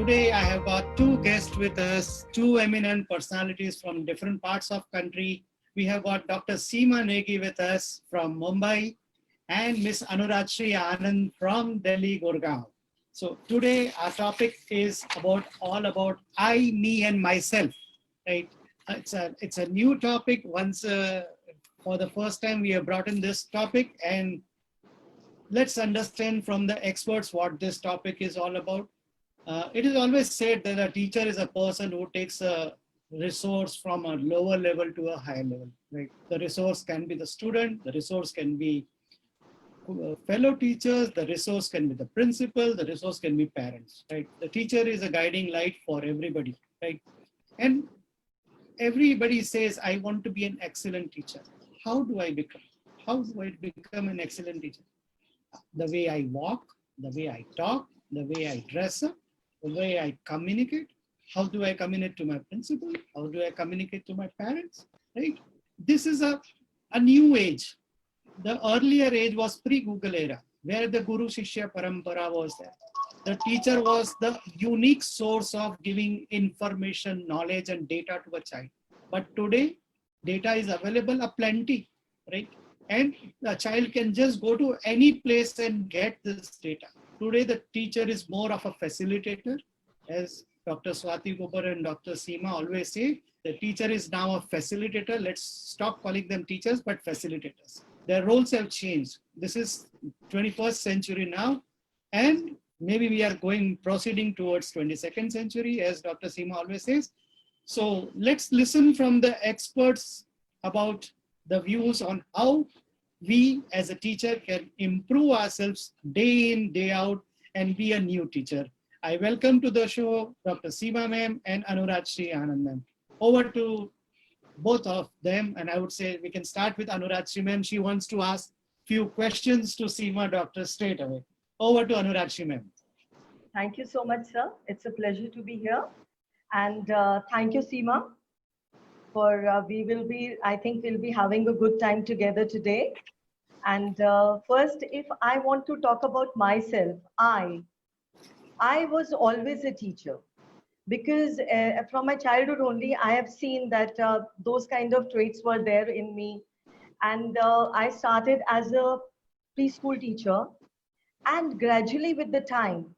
Today I have got two guests with us, two eminent personalities from different parts of country. We have got Dr. Seema Negi with us from Mumbai and Miss Anuragshri Anand from Delhi, Gurgaon. So today our topic is all about I, me and myself, right? It's a new topic. For the first time we have brought in this topic, and let's understand from the experts what this topic is all about. It is always said that a teacher is a person who takes a resource from a lower level to a higher level. Right? The resource can be the student, the resource can be fellow teachers, the resource can be the principal, the resource can be parents. Right? The teacher is a guiding light for everybody. Right? And everybody says, I want to be an excellent teacher. How do I become? How do I become an excellent teacher? The way I walk, the way I talk, the way I dress up, the way I communicate. How do I communicate to my principal? How do I communicate to my parents? Right? This is a new age. The earlier age was pre-Google era, where the Guru Shishya Parampara was there. The teacher was the unique source of giving information, knowledge, and data to a child. But today, data is available aplenty, right? And the child can just go to any place and get this data. Today, the teacher is more of a facilitator. As Dr. Swati Gobar and Dr. Seema always say, the teacher is now a facilitator. Let's stop calling them teachers, but facilitators. Their roles have changed. This is 21st century now, and maybe we are proceeding towards 22nd century, as Dr. Seema always says. So let's listen from the experts about the views on how we as a teacher can improve ourselves day in, day out, and be a new teacher. I welcome to the show Dr. Seema ma'am and Anuragshri Anand ma'am. Over to both of them, and I would say we can start with Anuragshri ma'am. She wants to ask few questions to Seema doctor straight away. Over to Anuragshri ma'am. Thank you so much, sir. It's a pleasure to be here. And thank you, Seema, for I think we'll be having a good time together today. And first, if I want to talk about myself, I was always a teacher because from my childhood only, I have seen that those kind of traits were there in me. And I started as a preschool teacher, and gradually with the time,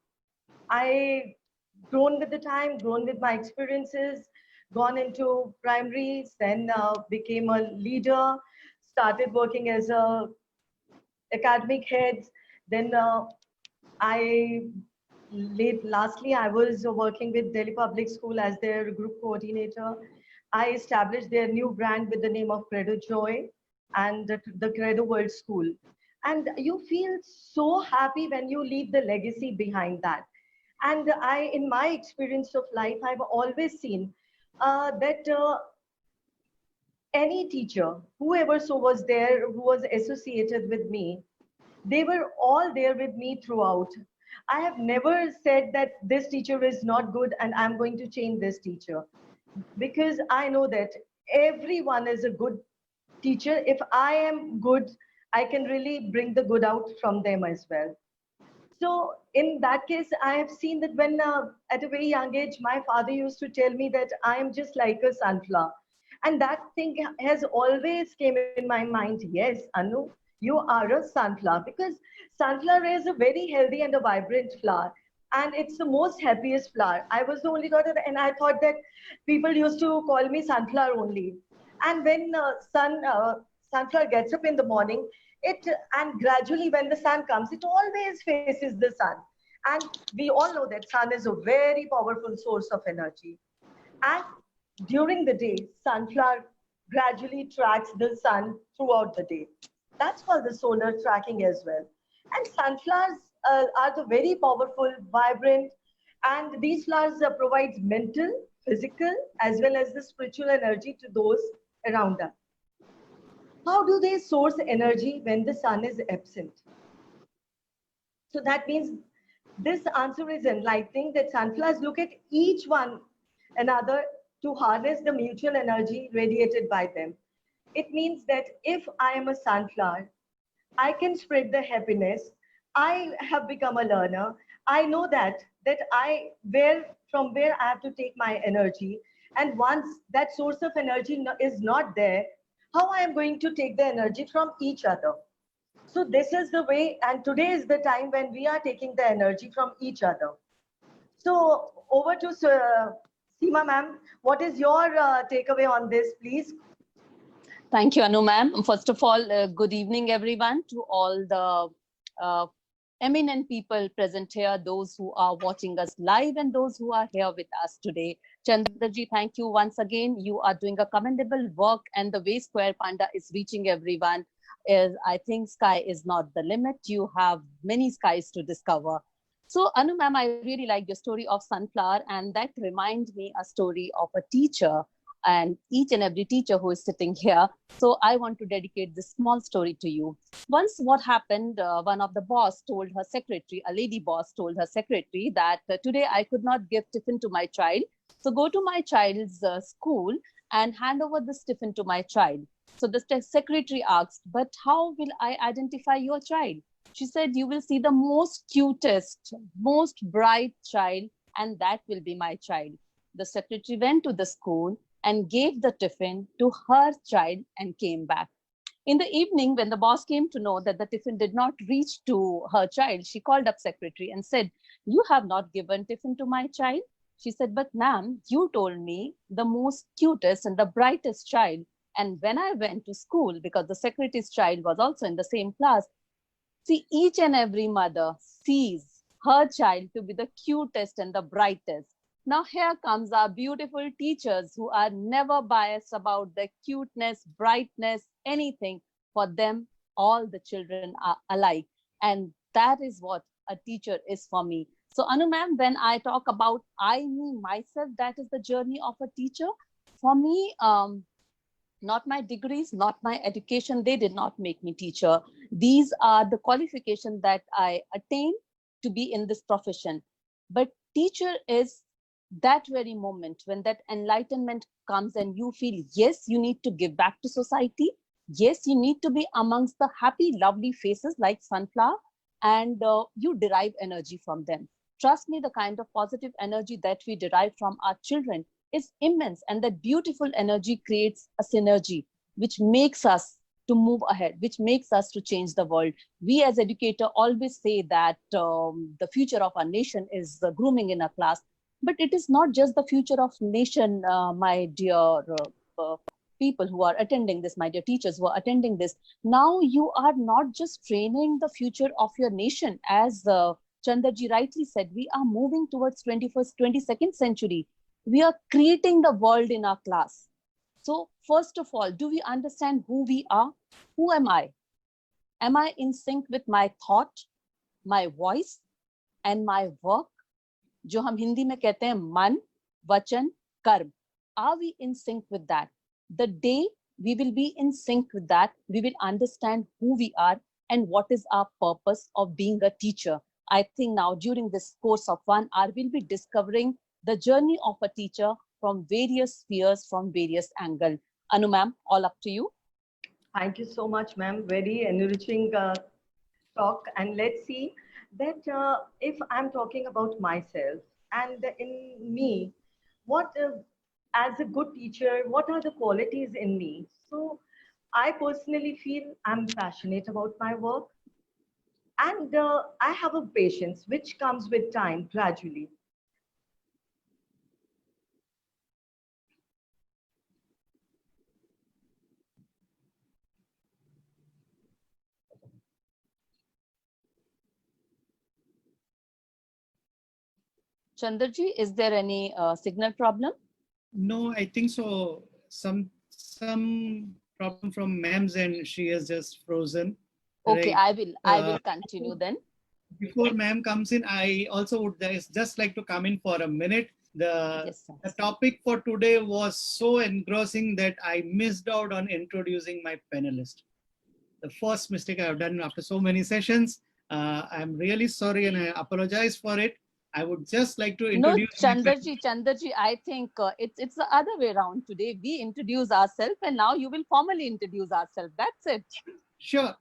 I grown with the time, grown with my experiences, gone into primaries, then became a leader, started working as a academic head. Then lastly, I was working with Delhi Public School as their group coordinator. I established their new brand with the name of Credo Joy and the Credo World School. And you feel so happy when you leave the legacy behind that. And in my experience of life, I've always seen that any teacher, whoever so was there, who was associated with me, they were all there with me throughout. I have never said that this teacher is not good and I'm going to change this teacher, because I know that everyone is a good teacher. If I am good, I can really bring the good out from them as well. So in that case, I have seen that when at a very young age, my father used to tell me that I am just like a sunflower. And that thing has always came in my mind. Yes, Anu, you are a sunflower, because sunflower is a very healthy and a vibrant flower. And it's the most happiest flower. I was the only daughter, and I thought that people used to call me sunflower only. And when sunflower gets up in the morning, and gradually when the sun comes, it always faces the sun. And we all know that sun is a very powerful source of energy. And during the day, sunflower gradually tracks the sun throughout the day. That's called the solar tracking as well. And sunflowers are the very powerful, vibrant, and these flowers provide mental, physical, as well as the spiritual energy to those around them. How do they source energy when the sun is absent? So that means this answer is enlightening, that sunflowers look at each one another to harness the mutual energy radiated by them. It means that if I am a sunflower, I can spread the happiness. I have become a learner. I know that where from where I have to take my energy. And once that source of energy is not there, how I am going to take the energy from each other? So this is the way, and today is the time when we are taking the energy from each other. So over to Seema ma'am. What is your takeaway on this, please? Thank you, Anu ma'am. First of all, good evening, everyone, to all the eminent people present here, those who are watching us live and those who are here with us today. Chandraji, thank you once again. You are doing a commendable work, and the way Square Panda is reaching everyone is, I think, sky is not the limit. You have many skies to discover. So, Anu ma'am, I really like your story of sunflower, and that reminds me a story of a teacher and each and every teacher who is sitting here. So I want to dedicate this small story to you. Once what happened, one of the boss told her secretary, a lady boss told her secretary that today I could not give tiffin to my child. So go to my child's school and hand over this tiffin to my child. So the secretary asked, but how will I identify your child? She said, you will see the most cutest, most bright child, and that will be my child. The secretary went to the school and gave the tiffin to her child and came back. In the evening, when the boss came to know that the tiffin did not reach to her child, she called up secretary and said, you have not given tiffin to my child? She said, but ma'am, you told me the most cutest and the brightest child. And when I went to school, because the secretary's child was also in the same class, see, each and every mother sees her child to be the cutest and the brightest. Now here comes our beautiful teachers who are never biased about their cuteness, brightness, anything. For them, all the children are alike. And that is what a teacher is for me. So Anu ma'am, when I talk about I, me, myself, that is the journey of a teacher. For me, not my degrees, not my education, they did not make me teacher. These are the qualifications that I attained to be in this profession. But teacher is that very moment when that enlightenment comes and you feel, yes, you need to give back to society. Yes, you need to be amongst the happy, lovely faces like sunflower, and you derive energy from them. Trust me, the kind of positive energy that we derive from our children is immense, and that beautiful energy creates a synergy which makes us to move ahead, which makes us to change the world. We as educator always say that the future of our nation is grooming in a class. But it is not just the future of nation, my dear people who are attending this, my dear teachers who are attending this. Now you are not just training the future of your nation. As Chandraji rightly said, we are moving towards 21st, 22nd century. We are creating the world in our class. So first of all, do we understand who we are? Who am I? Am I in sync with my thought, my voice, and my work? जो हम हिंदी में कहते हैं मन, वचन, कर्म. Are we in sync with that? The day we will be in sync with that, we will understand who we are and what is our purpose of being a teacher. I think now during this course of 1 hour, we'll be discovering the journey of a teacher from various spheres, from various angles. Anu ma'am, all up to you. Thank you so much, ma'am. Very enriching talk. And let's see that if I'm talking about myself and in me, what as a good teacher, what are the qualities in me? So I personally feel I'm passionate about my work, and I have a patience which comes with time gradually. Chandraji, is there any signal problem? No, I think so. Some problem from ma'am's end. She has just frozen. Okay, Right. I will continue then. Before ma'am comes in, I also would just like to come in for a minute. Yes, sir. The topic for today was so engrossing that I missed out on introducing my panelist. The first mistake I have done after so many sessions. I'm really sorry and I apologize for it. I would just like to No, introduce my Chandraji, I think it's the other way around today. We introduce ourselves and now you will formally introduce ourselves. That's it. Sure.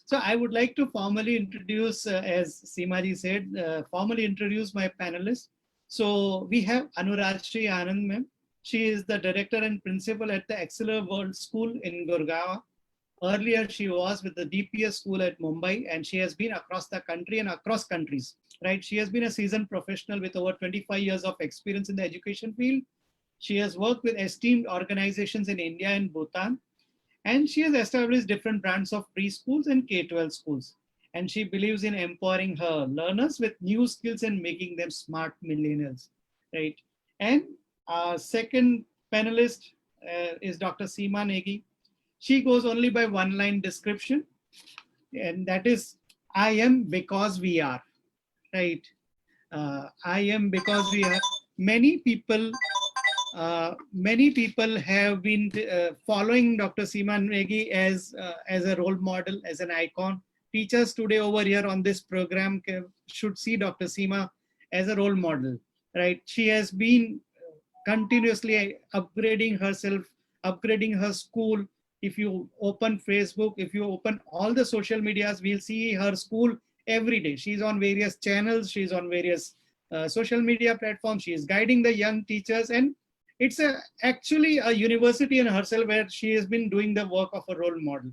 So I would like to formally introduce, as Seema ji said, formally introduce my panelists. So we have Anuragshri Anand ma'am. She is the director and principal at the Exceller World School in Gurgaon. Earlier, she was with the DPS school at Mumbai, and she has been across the country and across countries, right? She has been a seasoned professional with over 25 years of experience in the education field. She has worked with esteemed organizations in India and Bhutan, and she has established different brands of preschools and K-12 schools. And she believes in empowering her learners with new skills and making them smart millennials, right? And our second panelist is Dr. Seema Negi. She goes only by one line description, and that is, I am because we are, right? I am because we are. Many people have been following Dr. Seema Negi as a role model, as an icon. Teachers today over here on this program should see Dr. Seema as a role model, right? She has been continuously upgrading herself, upgrading her school. If you open Facebook, if you open all the social medias, we'll see her school every day. She's on various channels, she's on various social media platforms, she is guiding the young teachers, and it's actually a university in herself where she has been doing the work of a role model.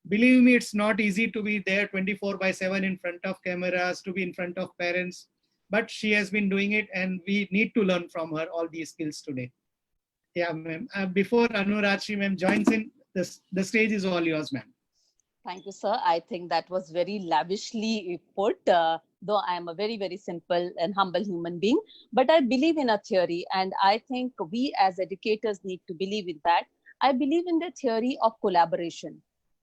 Believe me, it's not easy to be there 24/7 in front of cameras, to be in front of parents, but she has been doing it, and we need to learn from her all these skills today. Yeah, ma'am. Before Anuragshri ma'am joins in, the stage is all yours, ma'am. Thank you, sir. I think that was very lavishly put, though I am a very, very simple and humble human being. But I believe in a theory, and I think we as educators need to believe in that. I believe in the theory of collaboration.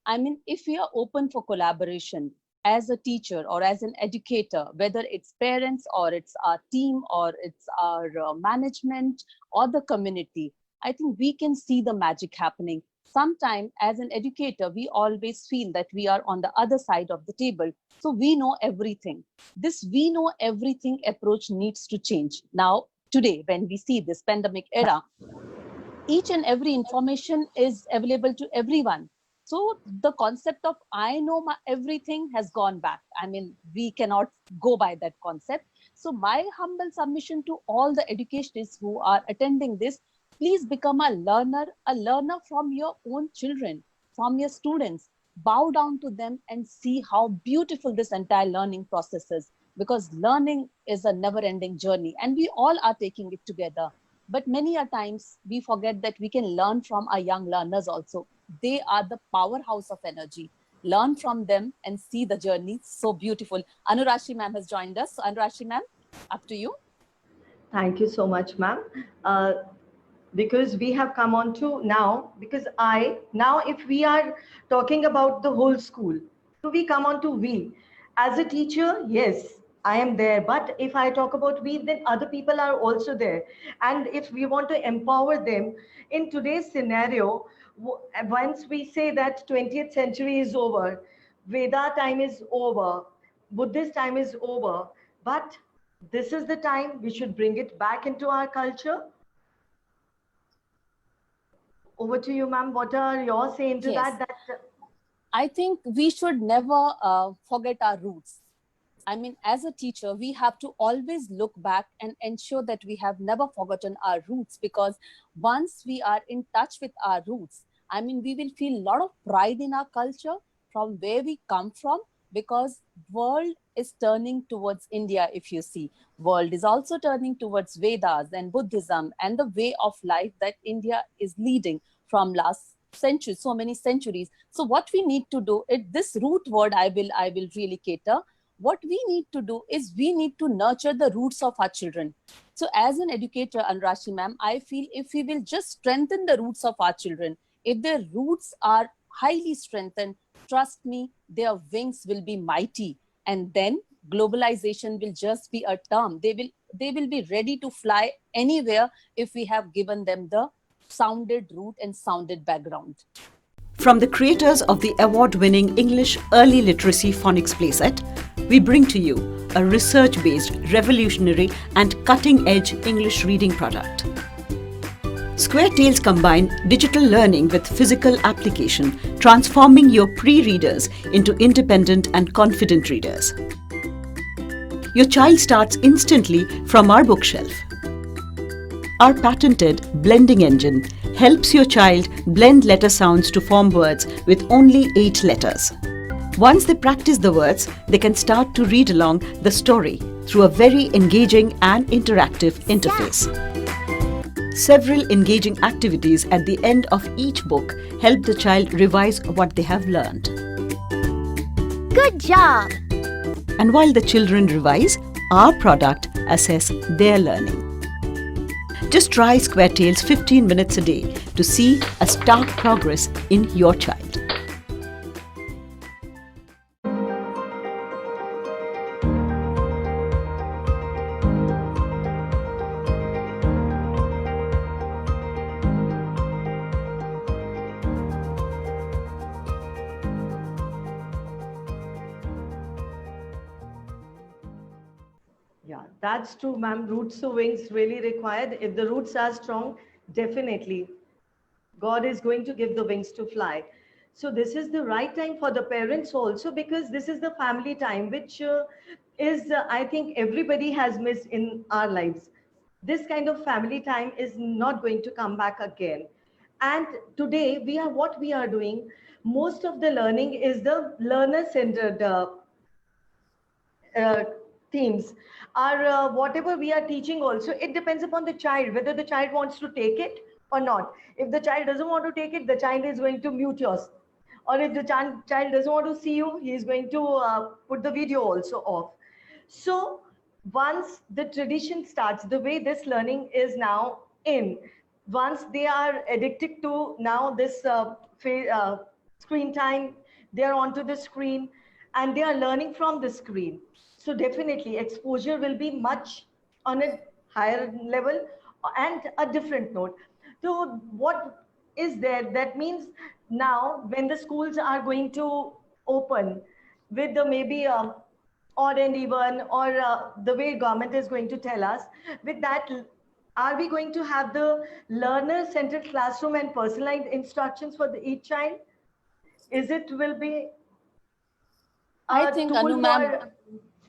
I mean, if we are open for collaboration as a teacher or as an educator, whether it's parents or it's our team or it's our management or the community, I think we can see the magic happening. Sometimes as an educator, we always feel that we are on the other side of the table. So we know everything. This we know everything approach needs to change. Now, today, when we see this pandemic era, each and every information is available to everyone. So the concept of I know everything has gone back. I mean, we cannot go by that concept. So my humble submission to all the educationists who are attending this, please become a learner from your own children, from your students. Bow down to them and see how beautiful this entire learning process is, because learning is a never-ending journey and we all are taking it together. But many a times we forget that we can learn from our young learners also. They are the powerhouse of energy. Learn from them and see the journey. So beautiful. Anuragshri ma'am has joined us. So Anuragshri ma'am, up to you. Thank you so much, ma'am. Because we have come on to now, because now if we are talking about the whole school, so we come on to we. As a teacher, yes, I am there. But if I talk about we, then other people are also there. And if we want to empower them in today's scenario, once we say that 20th century is over, Veda time is over, Buddhist time is over, but this is the time we should bring it back into our culture. Over to you, ma'am. What are your saying to Yes. that? I think we should never forget our roots. I mean, as a teacher, we have to always look back and ensure that we have never forgotten our roots, because once we are in touch with our roots, I mean, we will feel a lot of pride in our culture from where we come from, because world is turning towards India. If you see, world is also turning towards Vedas and Buddhism and the way of life that India is leading from last century, so many centuries. So what we need to do, this root word I will really cater. What we need to do is we need to nurture the roots of our children. So as an educator, Anuragshri ma'am, I feel if we will just strengthen the roots of our children, if their roots are highly strengthened, trust me, their wings will be mighty. And then globalization will just be a term. They will be ready to fly anywhere if we have given them the sounded root and sounded background. From the creators of the award-winning English Early Literacy Phonics Playset, we bring to you a research-based, revolutionary and cutting-edge English reading product. Square Tales combine digital learning with physical application, transforming your pre-readers into independent and confident readers. your child starts instantly from our bookshelf. Our patented blending engine helps your child blend letter sounds to form words with only 8 letters. Once they practice the words, they can start to read along the story through a very engaging and interactive interface. Several engaging activities at the end of each book help the child revise what they have learned. Good job! And while the children revise, our product assess their learning. Just try Square Tales 15 minutes a day to see a stark progress in your child. Yeah, that's true, ma'am. Roots to wings really required. If the roots are strong, definitely God is going to give the wings to fly. So this is the right time for the parents also, because this is the family time, which I think everybody has missed in our lives. This kind of family time is not going to come back again. And today what we are doing, most of the learning is the learner-centered uh, themes. Our whatever we are teaching also, it depends upon the child whether the child wants to take it or not. If the child doesn't want to take it, the child is going to mute yours, or if the child doesn't want to see you, he is going to put the video also off. So once the tradition starts, the way this learning is now in, once they are addicted to now this screen time, they are onto the screen and they are learning from the screen. So definitely exposure will be much on a higher level and a different note. So what is there? That means now when the schools are going to open with the maybe odd and even, or the way government is going to tell us, with that, are we going to have the learner-centered classroom and personalized instructions for each child? Is it will be I a think, tool Anu ma'am, for,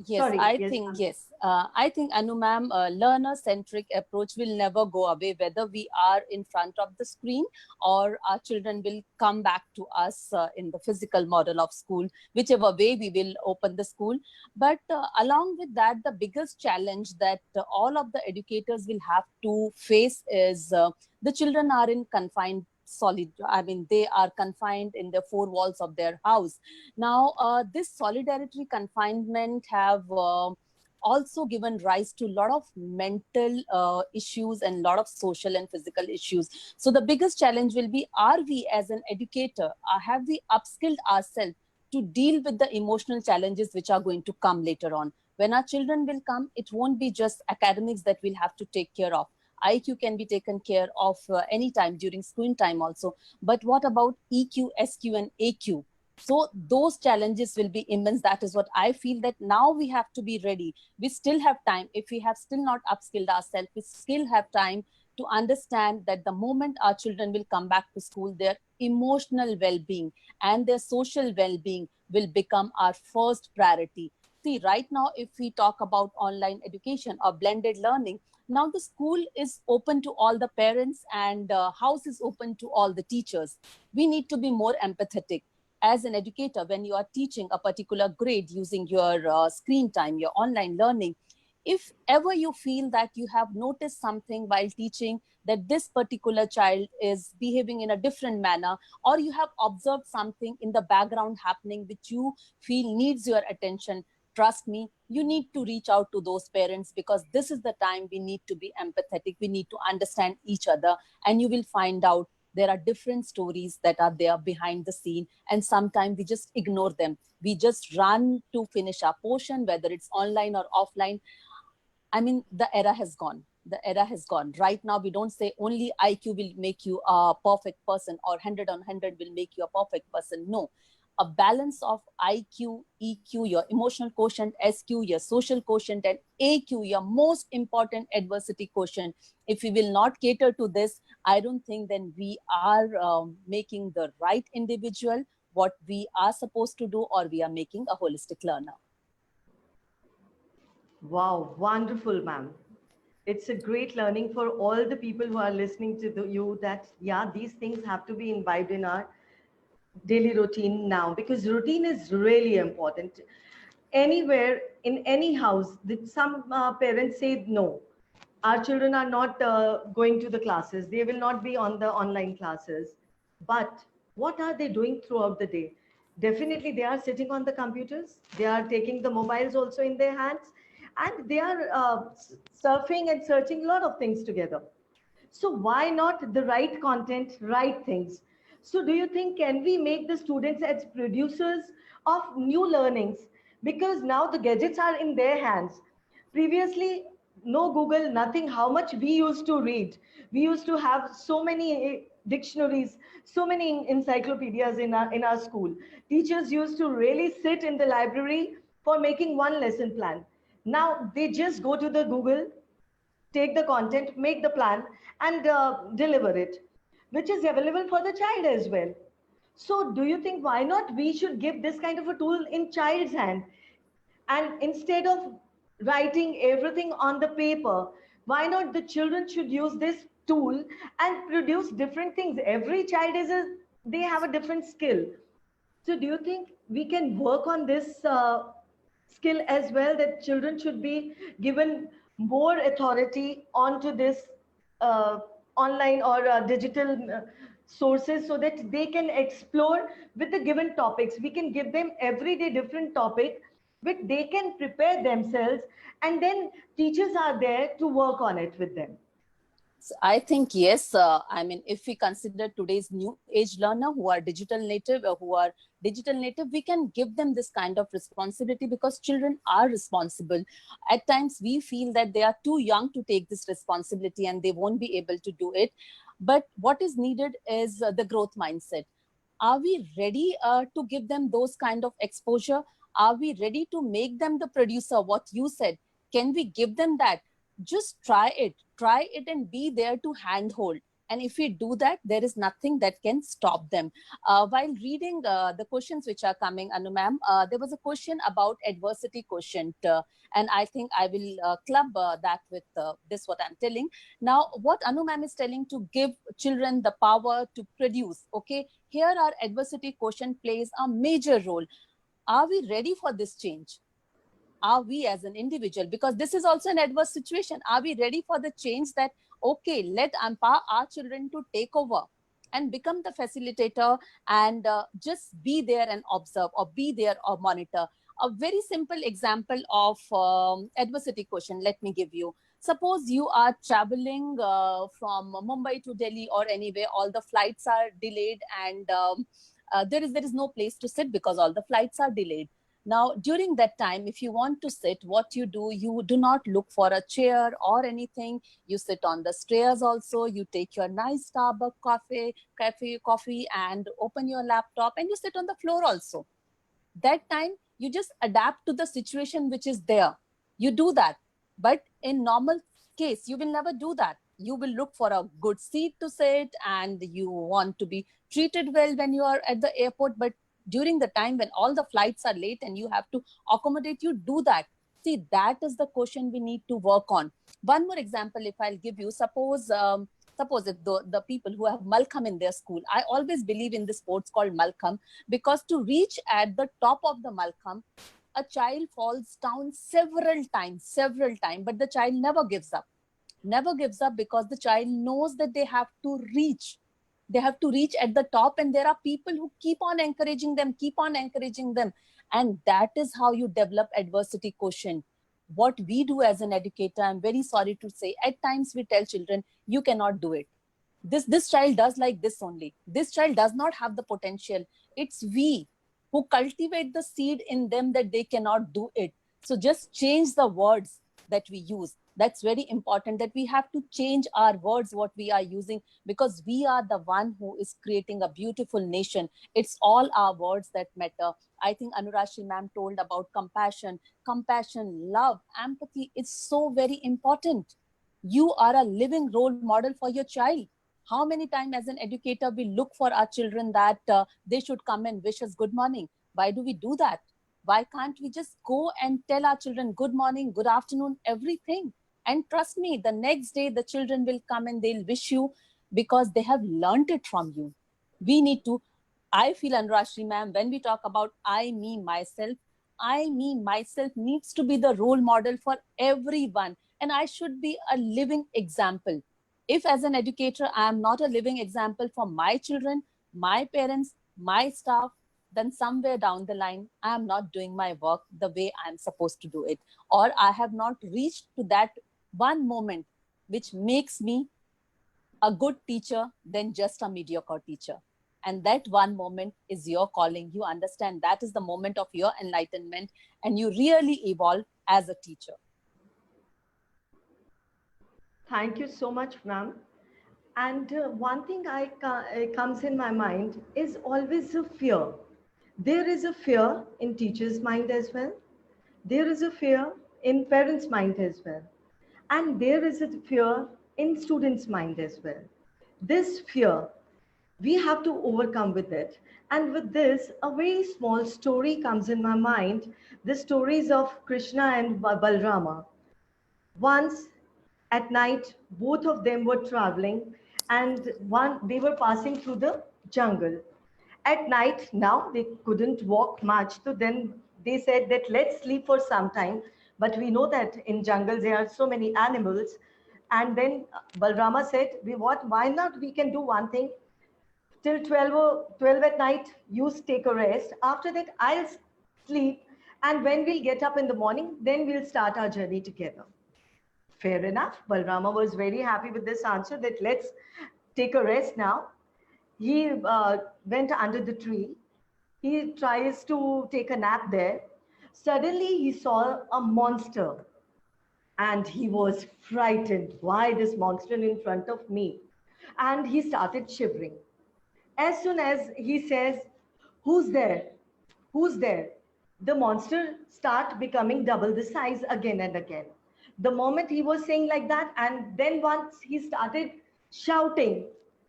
yes, sorry, I yes, think, ma'am. yes. I think, Anu ma'am, learner-centric approach will never go away, whether we are in front of the screen or our children will come back to us in the physical model of school, whichever way we will open the school. But along with that, the biggest challenge that all of the educators will have to face is the children are in confined they are confined in the four walls of their house. Now, this solidarity confinement have also given rise to a lot of mental issues and a lot of social and physical issues. So the biggest challenge will be, are we as an educator, have we upskilled ourselves to deal with the emotional challenges which are going to come later on? When our children will come, it won't be just academics that we'll have to take care of. IQ can be taken care of anytime during screen time also. But what about EQ, SQ, and AQ? So those challenges will be immense. That is what I feel, that now we have to be ready. We still have time. If we have still not upskilled ourselves, we still have time to understand that the moment our children will come back to school, their emotional well-being and their social well-being will become our first priority. See, right now, if we talk about online education or blended learning, now the school is open to all the parents and house is open to all the teachers. We need to be more empathetic. As an educator, when you are teaching a particular grade using your screen time, your online learning, if ever you feel that you have noticed something while teaching, that this particular child is behaving in a different manner, or you have observed something in the background happening which you feel needs your attention, trust me, you need to reach out to those parents, because this is the time we need to be empathetic. We need to understand each other, and you will find out there are different stories that are there behind the scene, and sometimes we just ignore them. We just run to finish our portion, whether it's online or offline. I mean, the era has gone. The era has gone. Right now, we don't say only IQ will make you a perfect person or 100 on 100 will make you a perfect person. No, a balance of IQ, EQ, your emotional quotient, SQ, your social quotient, and AQ, your most important adversity quotient. If we will not cater to this, I don't think then we are making the right individual, what we are supposed to do, or we are making a holistic learner. Wow, wonderful, ma'am. It's a great learning for all the people who are listening to you that, yeah, these things have to be imbibed in our daily routine now because routine is really important. Anywhere, in any house, some parents say, no, our children are not going to the classes. They will not be on the online classes. But what are they doing throughout the day? Definitely, they are sitting on the computers. They are taking the mobiles also in their hands. And they are surfing and searching a lot of things together. So why not the right content, right things? So do you think can we make the students as producers of new learnings? Because now the gadgets are in their hands. Previously, no Google, nothing. How much we used to read. We used to have so many dictionaries, so many encyclopedias in our school. Teachers used to really sit in the library for making one lesson plan. Now they just go to the Google, take the content, make the plan, and deliver it, which is available for the child as well. So, do you think why not we should give this kind of a tool in child's hand? And instead of writing everything on the paper, why not the children should use this tool and produce different things? Every child they have a different skill. So, do you think we can work on this skill as well? That children should be given more authority onto this uh, online or digital sources so that they can explore with the given topics. We can give them everyday different topic which they can prepare themselves, and then teachers are there to work on it with them. I think yes. I mean, if we consider today's new age learner who are digital native, we can give them this kind of responsibility because children are responsible. At times, we feel that they are too young to take this responsibility and they won't be able to do it. But what is needed is the growth mindset. Are we ready to give them those kind of exposure? Are we ready to make them the producer? What you said, can we give them that? Just try it and be there to handhold. And if we do that, there is nothing that can stop them. While reading the questions which are coming, Anu ma'am, there was a question about adversity quotient. And I think I will club that with this, what I'm telling. Now, what Anu ma'am is telling to give children the power to produce, okay? Here our adversity quotient plays a major role. Are we ready for this change? Are we as an individual, because this is also an adverse situation, are we ready for the change that, okay, let empower our children to take over and become the facilitator and just be there and observe or be there or monitor? A very simple example of adversity quotient, let me give you. Suppose you are traveling from Mumbai to Delhi or anywhere, all the flights are delayed and there is no place to sit because all the flights are delayed. Now, during that time, if you want to sit, what you do not look for a chair or anything. You sit on the stairs also. You take your nice Starbucks coffee and open your laptop and you sit on the floor also. That time, you just adapt to the situation which is there. You do that. But in normal case, you will never do that. You will look for a good seat to sit and you want to be treated well when you are at the airport. But during the time when all the flights are late and you have to accommodate, you do that. See, that is the question we need to work on. One more example, if I'll give you, suppose if the people who have Malcolm in their school, I always believe in this sports called Malcolm, because to reach at the top of the Malcolm, a child falls down several times, but the child never gives up because the child knows that they have to reach at the top, and there are people who keep on encouraging them, and that is how you develop adversity quotient. What we do as an educator, I'm very sorry to say, at times we tell children, you cannot do it. This child does like this only. This child does not have the potential. It's we who cultivate the seed in them that they cannot do it. So just change the words that we use. That's very important, that we have to change our words, what we are using, because we are the one who is creating a beautiful nation. It's all our words that matter. I think Anurashri ma'am told about compassion, love, empathy. It's so very important. You are a living role model for your child. How many times as an educator we look for our children that they should come and wish us good morning? Why do we do that? Why can't we just go and tell our children good morning, good afternoon, everything? And trust me, the next day the children will come and they'll wish you because they have learned it from you. We need to, I feel, Anurashri ma'am, when we talk about I, me, myself needs to be the role model for everyone. And I should be a living example. If as an educator, I am not a living example for my children, my parents, my staff, then somewhere down the line, I am not doing my work the way I'm supposed to do it. Or I have not reached to that one moment which makes me a good teacher than just a mediocre teacher. And that one moment is your calling. You understand that is the moment of your enlightenment, and you really evolve as a teacher. Thank you so much, ma'am. And one thing comes in my mind is always a fear. There is a fear in teachers' mind as well. There is a fear in parents' mind as well. And there is a fear in students' mind as well. This fear, we have to overcome with it. And with this, a very small story comes in my mind. The stories of Krishna and Balrama. Once at night, both of them were traveling, and they were passing through the jungle. At night, now they couldn't walk much, so then they said that let's sleep for some time. But we know that in jungles there are so many animals. And then Balrama said, why not we can do one thing? Till 12 at night, you take a rest. After that, I'll sleep. And when we'll get up in the morning, then we'll start our journey together. Fair enough. Balrama was very happy with this answer that let's take a rest now. He went under the tree. He tries to take a nap there. Suddenly he saw a monster and he was frightened. Why this monster in front of me? And he started shivering. As soon as he says, who's there? Who's there? The monster starts becoming double the size again and again. The moment he was saying like that, and then once he started shouting,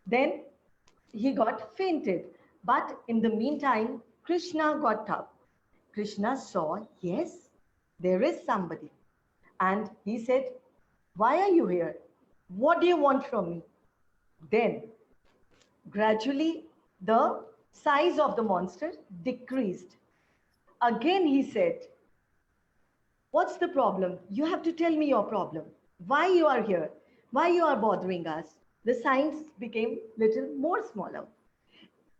then he got fainted. But in the meantime, Krishna got up. Krishna saw, yes, there is somebody. And he said, why are you here? What do you want from me? Then gradually the size of the monster decreased. Again he said, what's the problem? You have to tell me your problem. Why you are here? Why you are bothering us? The size became little more smaller.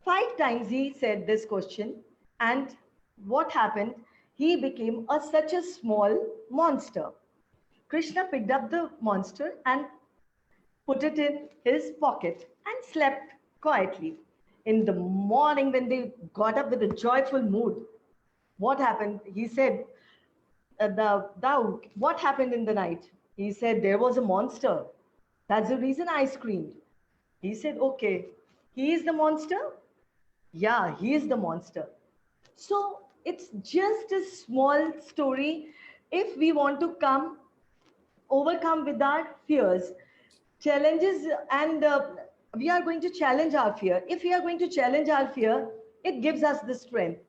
5 times he said this question, and what happened? He became such a small monster. Krishna picked up the monster and put it in his pocket and slept quietly. In the morning, when they got up with a joyful mood, what happened? He said, what happened in the night? He said, there was a monster. That's the reason I screamed. He said, okay, he is the monster? Yeah, he is the monster. So it's just a small story. If we want to overcome with our fears, challenges, and we are going to challenge our fear. If we are going to challenge our fear, it gives us the strength.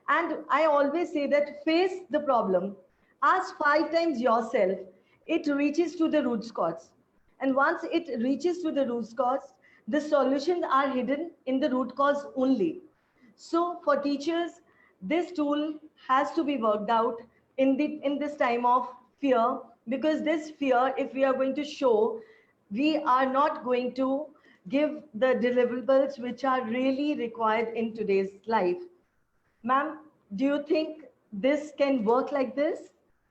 And I always say that face the problem. Ask 5 times yourself. It reaches to the root cause. And once it reaches to the root cause, the solutions are hidden in the root cause only. So for teachers, this tool has to be worked out in this time of fear, because this fear, if we are going to show, we are not going to give the deliverables which are really required in today's life. Ma'am, do you think this can work like this?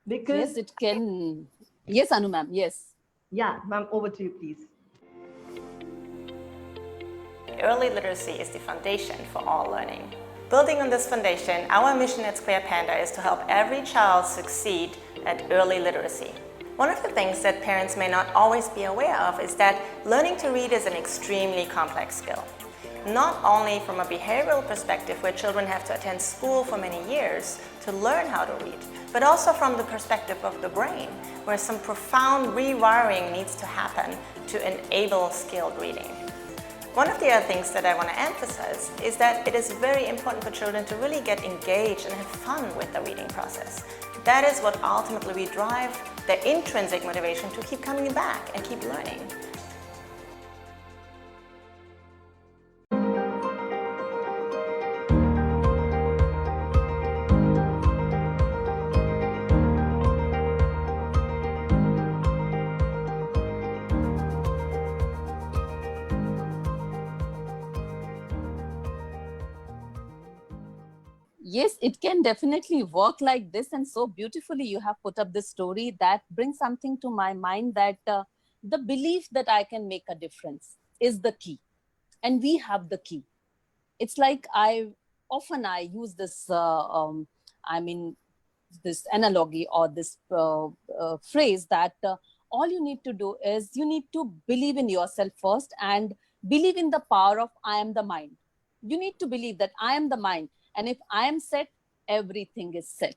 Because yes, it can. Yes, Anu ma'am, yes. Yeah, ma'am, over to you, please. Early literacy is the foundation for all learning. Building on this foundation, our mission at Square Panda is to help every child succeed at early literacy. One of the things that parents may not always be aware of is that learning to read is an extremely complex skill. Not only from a behavioral perspective, where children have to attend school for many years to learn how to read, but also from the perspective of the brain, where some profound rewiring needs to happen to enable skilled reading. One of the other things that I want to emphasize is that it is very important for children to really get engaged and have fun with the reading process. That is what ultimately will drive their intrinsic motivation to keep coming back and keep learning. Yes, it can definitely work like this. And so beautifully, you have put up this story that brings something to my mind, that the belief that I can make a difference is the key. And we have the key. It's like I use this, this analogy or this phrase that all you need to do is you need to believe in yourself first and believe in the power of I am the mind. You need to believe that I am the mind. And if I am set, everything is set.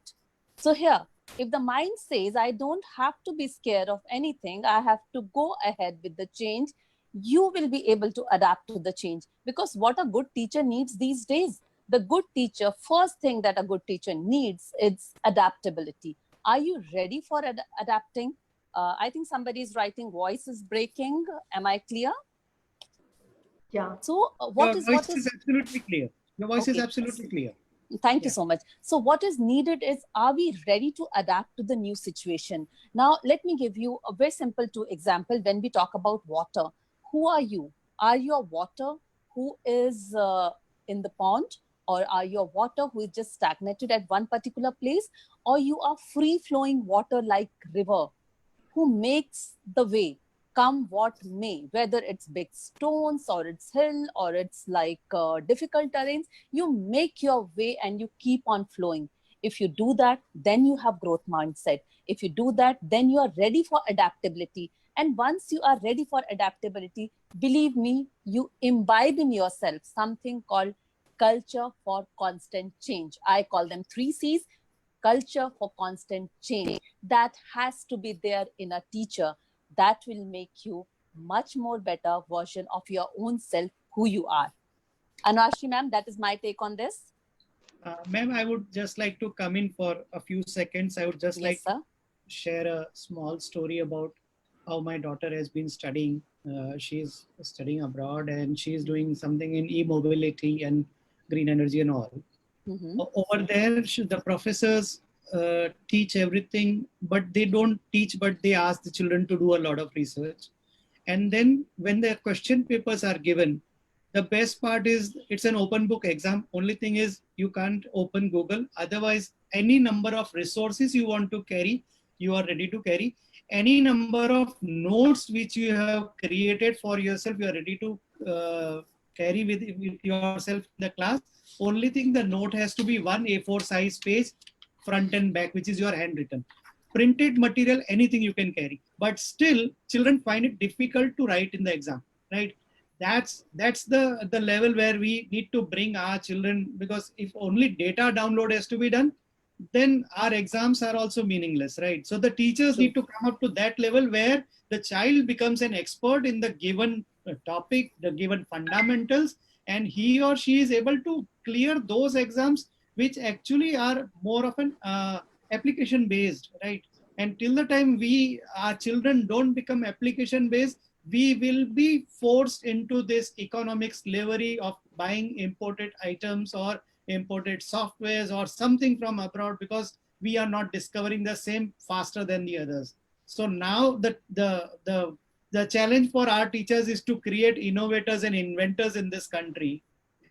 So here, if the mind says, I don't have to be scared of anything, I have to go ahead with the change, you will be able to adapt to the change. Because what a good teacher needs these days, the good teacher, first thing that a good teacher needs is adaptability. Are you ready for adapting? I think somebody is writing, voice is breaking. Am I clear? Yeah. So Your voice is absolutely clear. Your voice is Okay. absolutely clear. Thank you so much. So what is needed is, are we ready to adapt to the new situation? Now, let me give you a very simple example. When we talk about water, who are you? Are you a water who is in the pond? Or are you a water who is just stagnated at one particular place? Or you are free flowing water like river, who makes the way, come what may, whether it's big stones or it's hill or it's like difficult terrains, you make your way and you keep on flowing. If you do that, then you have growth mindset. If you do that, then you are ready for adaptability. And once you are ready for adaptability, believe me, you imbibe in yourself something called culture for constant change. I call them 3 C's. Culture for constant change, that has to be there in a teacher. That will make you much more better version of your own self, who you are. Anurashri ma'am, that is my take on this. Ma'am, I would just like to come in for a few seconds. I would just Yes, like sir. to share a small story about how my daughter has been studying. She's studying abroad and she's doing something in e-mobility and green energy and all. Mhm. Over there, the professors teach everything, but they don't teach, but they ask the children to do a lot of research. And then when the question papers are given, the best part is it's an open book exam. Only thing is you can't open Google. Otherwise, any number of resources you want to carry, you are ready to carry. Any number of notes which you have created for yourself, you are ready to carry with yourself in the class. Only thing, the note has to be one A4 size page, front and back, which is your handwritten. Printed material, anything you can carry. But still, children find it difficult to write in the exam, right? That's the level where we need to bring our children, because if only data download has to be done, then our exams are also meaningless, right? So the teachers need to come up to that level where the child becomes an expert in the given topic, the given fundamentals, and he or she is able to clear those exams which actually are more of an application based, right? And till the time our children don't become application based, we will be forced into this economic slavery of buying imported items or imported softwares or something from abroad, because we are not discovering the same faster than the others. So now the challenge for our teachers is to create innovators and inventors in this country,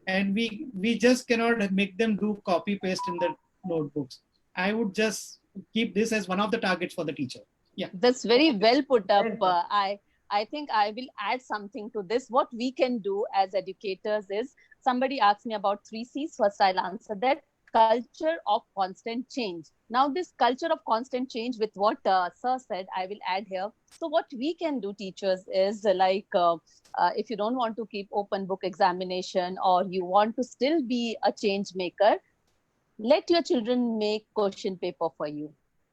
and we just cannot make them do copy paste in the notebooks. I would just keep this as one of the targets for the teacher. Yeah, That's very well put up. Very good. I think I will add something to this. What we can do as educators is, somebody asked me about 3 C's. First, I'll answer that. Culture of constant change. Now, this culture of constant change, with what Sir said, I will add here. So what we can do, teachers, is if you don't want to keep open book examination, or you want to still be a change maker, let your children make question paper for you.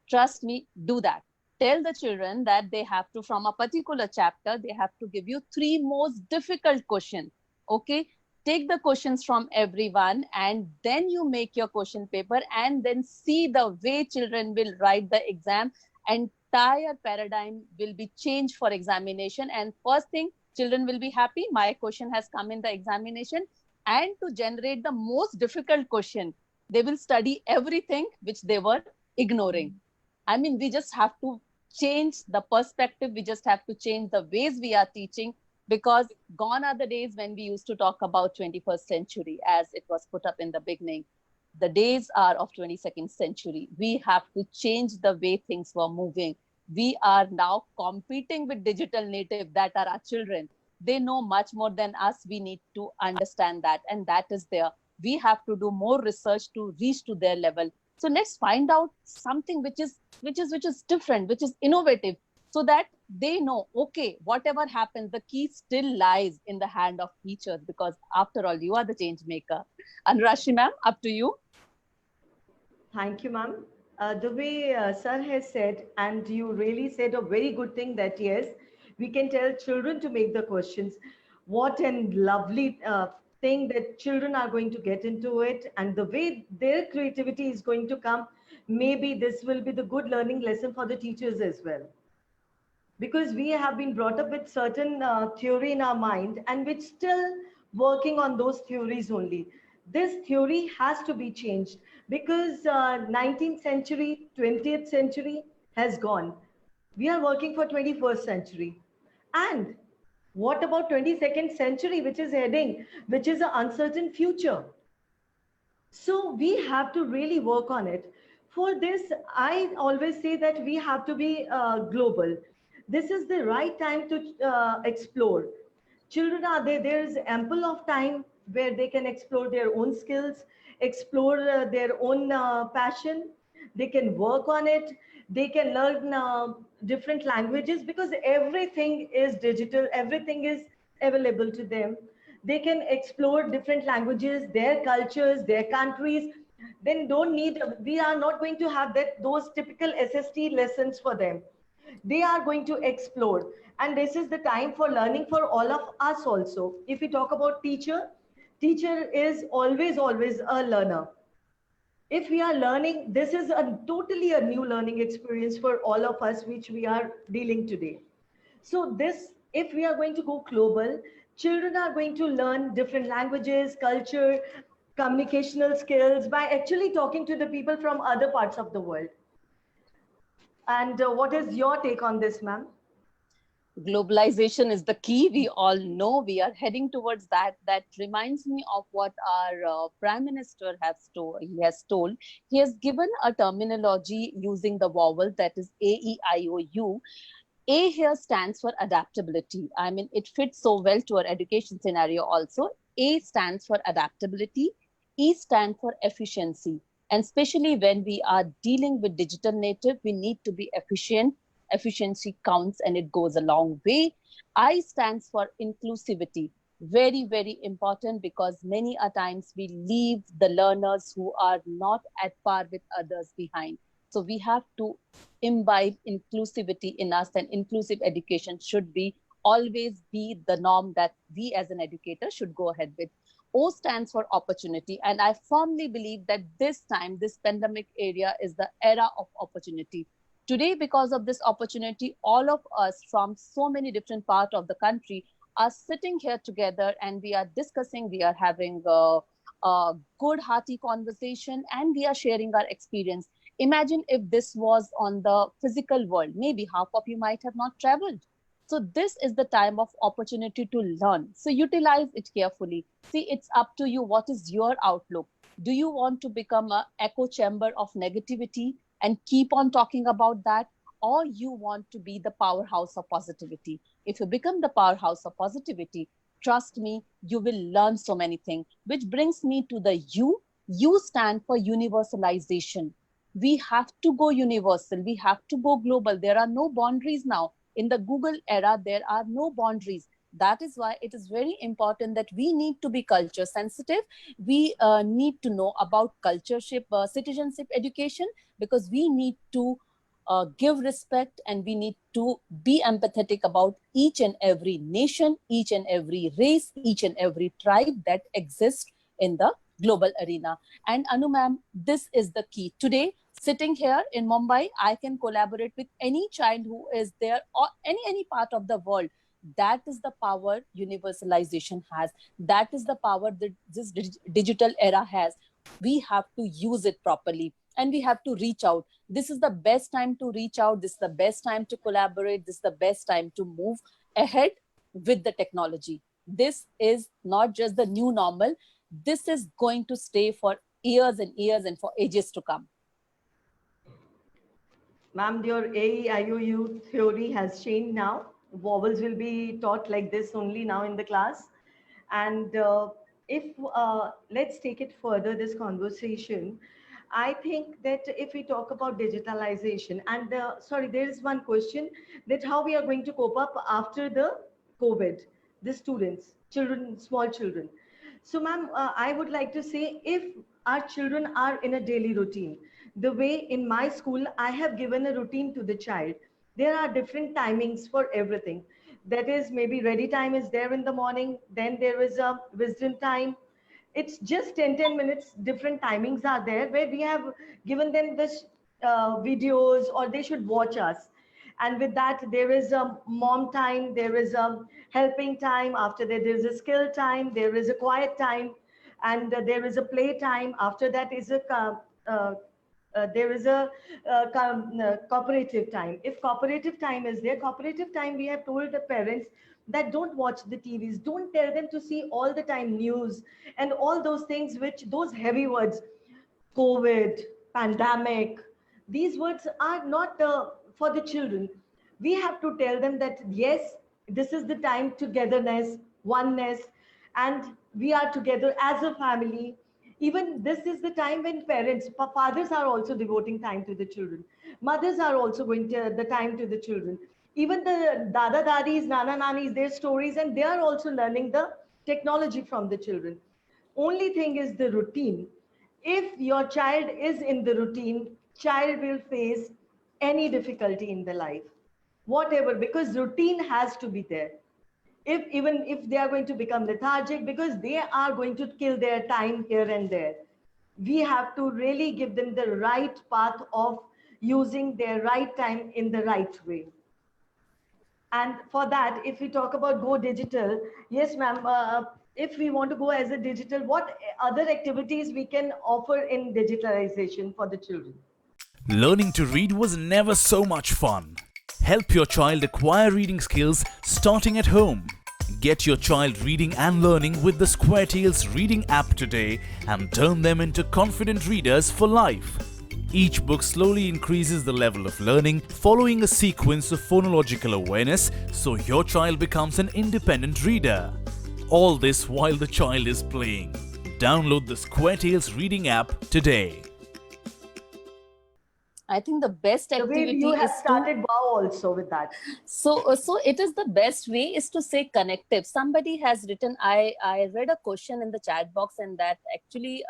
Trust me, do that. Tell the children that they have to, from a particular chapter, they have to give you 3 most difficult questions. Okay, take the questions from everyone and then you make your question paper and then see the way children will write the exam. Entire paradigm will be changed for examination, and first thing, children will be happy my question has come in the examination. And to generate the most difficult question, they will study everything which they were ignoring. I mean, we just have to change the perspective, we just have to change the ways we are teaching, because gone are the days when we used to talk about 21st century as it was put up in the beginning. The days are of 22nd century. We have to change the way things were moving. We are now competing with digital native that are our children. They know much more than us. We need to understand that, and that is there. We have to do more research to reach to their level. So let's find out something which is different, which is innovative, so that they know, okay, whatever happens, the key still lies in the hand of teachers, because after all, you are the change maker. Anurashri ma'am, up to you. Thank you, ma'am. The way sir has said, and you really said a very good thing, that yes, we can tell children to make the questions. What a lovely thing that children are going to get into it, and the way their creativity is going to come. Maybe this will be the good learning lesson for the teachers as well, because we have been brought up with certain theory in our mind and we're still working on those theories only. This theory has to be changed, because 19th century, 20th century has gone. We are working for 21st century. And what about 22nd century, which is heading, which is an uncertain future? So we have to really work on it. For this, I always say that we have to be global. This is the right time to explore. Children are there. There is ample of time where they can explore their own skills, explore their own passion. They can work on it. They can learn different languages, because everything is digital. Everything is available to them. They can explore different languages, their cultures, their countries. Then don't need, we are not going to have that those typical SST lessons for them. They are going to explore, and this is the time for learning for all of us also. If we talk about teacher, teacher is always a learner. If we are learning, this is a totally a new learning experience for all of us, which we are dealing today. So this, if we are going to go global, children are going to learn different languages, culture, communicational skills by actually talking to the people from other parts of the world. And what is your take on this, ma'am? Globalization is the key. We all know we are heading towards that. That reminds me of what our Prime Minister has told. He has told. He has given a terminology using the vowel, that is AEIOU. A here stands for adaptability. I mean, it fits so well to our education scenario also. A stands for adaptability. E stands for efficiency. And especially when we are dealing with digital native, we need to be efficient. Efficiency counts and it goes a long way. I stands for inclusivity. Very, very important, because many a times we leave the learners who are not at par with others behind. So we have to imbibe inclusivity in us, and inclusive education should be always be the norm that we as an educator should go ahead with. O stands for opportunity. And I firmly believe that this time, this pandemic area is the era of opportunity. Today, because of this opportunity, all of us from so many different parts of the country are sitting here together and we are discussing, we are having a good hearty conversation, and we are sharing our experience. Imagine if this was on the physical world, maybe half of you might have not traveled. So this is the time of opportunity to learn. So utilize it carefully. See, it's up to you. What is your outlook? Do you want to become an echo chamber of negativity and keep on talking about that? Or you want to be the powerhouse of positivity? If you become the powerhouse of positivity, trust me, you will learn so many things. Which brings me to the U. U stand for universalization. We have to go universal. We have to go global. There are no boundaries now. In the Google era, there are no boundaries. That is why it is very important that we need to be culture sensitive. We need to know about cultureship, citizenship education, because we need to give respect, and we need to be empathetic about each and every nation, each and every race, each and every tribe that exists in the global arena. And Anu ma'am, this is the key. Today, sitting here in Mumbai, I can collaborate with any child who is there or any part of the world. That is the power universalization has. That is the power that this digital era has. We have to use it properly, and we have to reach out. This is the best time to reach out. This is the best time to collaborate. This is the best time to move ahead with the technology. This is not just the new normal. This is going to stay for years and years and for ages to come. Ma'am, your AEIOU theory has changed now. Vowels will be taught like this only now in the class. And if let's take it further, this conversation. I think that if we talk about digitalization, and sorry, there is one question that how we are going to cope up after the COVID, the students, children, small children. So, ma'am, I would like to say if our children are in a daily routine, the way in my school, I have given a routine to the child. There are different timings for everything. That is, maybe ready time is there in the morning, then there is a wisdom time. It's just 10 minutes, different timings are there where we have given them this videos or they should watch us. And with that, there is a mom time, there is a helping time. After that, there is a skill time, there is a quiet time, and there is a play time. After that is a there is a cooperative time. If cooperative time is there, cooperative time, we have told the parents that don't watch the TVs, don't tell them to see all the time news and all those things, which those heavy words, COVID, pandemic, these words are not for the children. We have to tell them that yes, this is the time togetherness, oneness, and we are together as a family. Even this is the time when parents, fathers are also devoting time to the children. Mothers are also going to the time to the children. Even the dada dadis, nana nanis, their stories, and they are also learning the technology from the children. Only thing is the routine. If your child is in the routine, child will face any difficulty in the life, whatever, because routine has to be there. If even if they are going to become lethargic because they are going to kill their time here and there, we have to really give them the right path of using their right time in the right way. And for that, if we talk about go digital, yes ma'am, if we want to go as a digital, what other activities we can offer in digitalization for the children? Learning to read was never so much fun. Help your child acquire reading skills starting at home. Get your child reading and learning with the SquareTales reading app today and turn them into confident readers for life. Each book slowly increases the level of learning following a sequence of phonological awareness so your child becomes an independent reader. All this while the child is playing. Download the SquareTales reading app today. I think the best The way activity you have is started wow also with that. so it is the best way is to say connective. Somebody has written, I read a question in the chat box, and that actually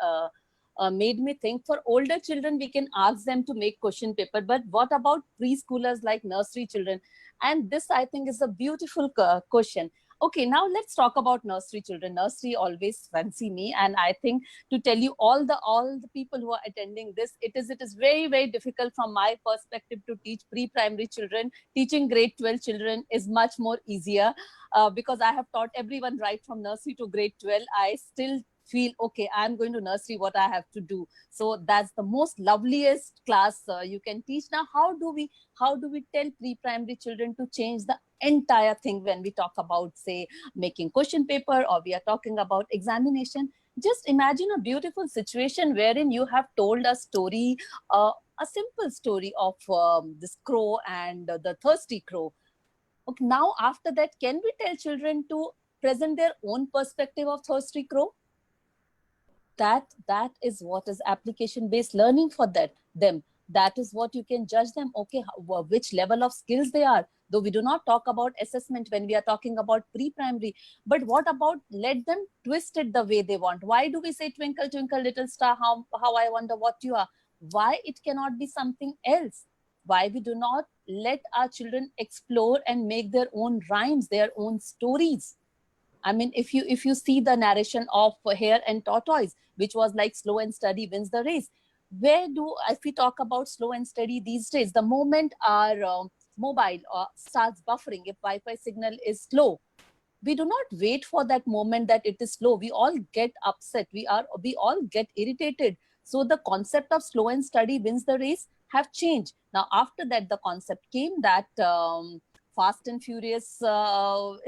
made me think for older children, we can ask them to make question paper, but what about preschoolers like nursery children? And this I think is a beautiful question. Okay, now let's talk about nursery children. Nursery always fancy me, and I think to tell you all the people who are attending this, it is very, very difficult from my perspective to teach pre-primary children. Teaching grade 12 children is much more easier because I have taught everyone right from nursery to grade 12. I still feel okay, I'm going to nursery, what I have to do. So that's the most loveliest class you can teach. Now how do we tell pre-primary children to change the entire thing when we talk about, say, making question paper, or we are talking about examination? Just imagine a beautiful situation wherein you have told a story, a simple story of this crow and the thirsty crow. Okay, now after that, can we tell children to present their own perspective of thirsty crow? That is what is application-based learning for them. That is what you can judge them. Okay, which level of skills they are. Though we do not talk about assessment when we are talking about pre-primary, but what about let them twist it the way they want? Why do we say twinkle, twinkle, little star, how I wonder what you are? Why it cannot be something else? why we do not let our children explore and make their own rhymes, their own stories. I mean, if you see the narration of Hare and Tortoise, which was like slow and steady wins the race, if we talk about slow and steady these days, the moment our mobile starts buffering, if Wi-Fi signal is slow, we do not wait for that moment that it is slow. We all get upset. We all get irritated. So the concept of slow and steady wins the race have changed. Now, after that, the concept came that fast and furious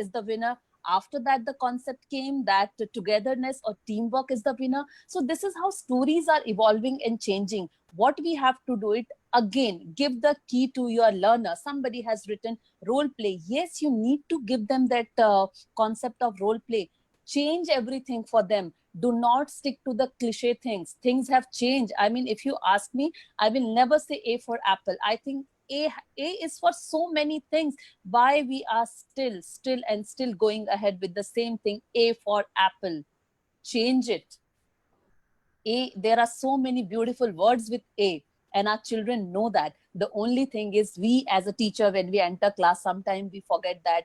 is the winner. After that, the concept came that togetherness or teamwork is the winner. So this is how stories are evolving and changing. What we have to do it again, give the key to your learner. Somebody has written role play. Yes, you need to give them that concept of role play. Change everything for them. Do not stick to the cliche things. Things have changed. I mean, if you ask me, I will never say A for apple. I think A is for so many things. Why we are still going ahead with the same thing, A for apple. Change it. There are so many beautiful words with A, and our children know that. The only thing is, we as a teacher, when we enter class, sometimes we forget that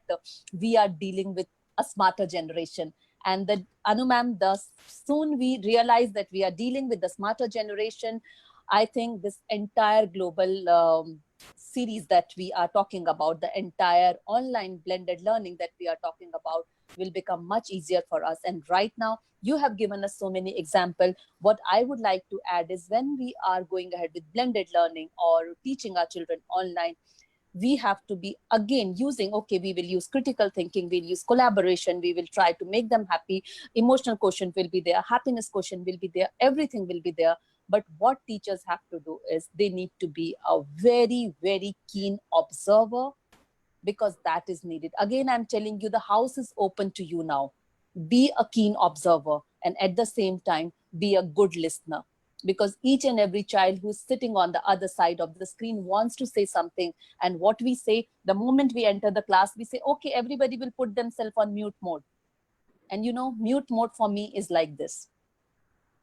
we are dealing with a smarter generation. And that, Anu ma'am, soon we realize that we are dealing with the smarter generation. I think this entire global series that we are talking about, the entire online blended learning that we are talking about, will become much easier for us. And right now, you have given us so many examples. What I would like to add is, when we are going ahead with blended learning or teaching our children online, we have to be again using, okay, we will use critical thinking, we'll use collaboration, we will try to make them happy. Emotional quotient will be there, happiness quotient will be there, everything will be there. But what teachers have to do is, they need to be a very, very keen observer, because that is needed. Again, I'm telling you, the house is open to you now. Be a keen observer, and at the same time, be a good listener. Because each and every child who's sitting on the other side of the screen wants to say something. And what we say, the moment we enter the class, we say, okay, everybody will put themselves on mute mode. And you know, mute mode for me is like this.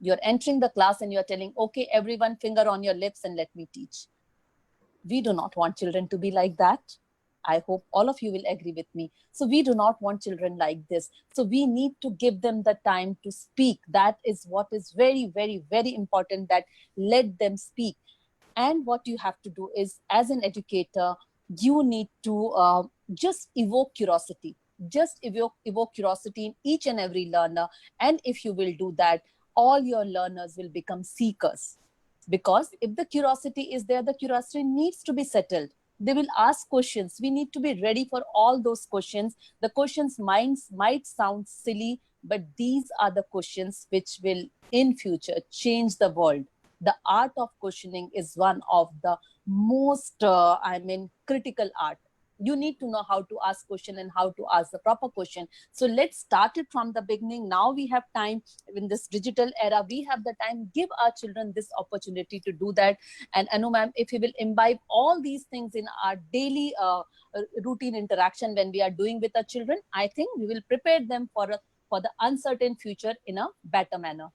You're entering the class and you're telling, okay, everyone, finger on your lips and let me teach. We do not want children to be like that. I hope all of you will agree with me. So we do not want children like this. So we need to give them the time to speak. That is what is very, very, very important, that let them speak. And what you have to do is, as an educator, you need to just evoke curiosity. Just evoke curiosity in each and every learner. And if you will do that, all your learners will become seekers. Because if the curiosity is there, the curiosity needs to be settled. They will ask questions. We need to be ready for all those questions. The questions might sound silly, but these are the questions which will in future change the world. The art of questioning is one of the most, critical art. You need to know how to ask question and how to ask the proper question. So let's start it from the beginning. Now we have time in this digital era. We have the time. Give our children this opportunity to do that. And Anu ma'am, if we will imbibe all these things in our daily routine interaction when we are doing with our children, I think we will prepare them for the uncertain future in a better manner.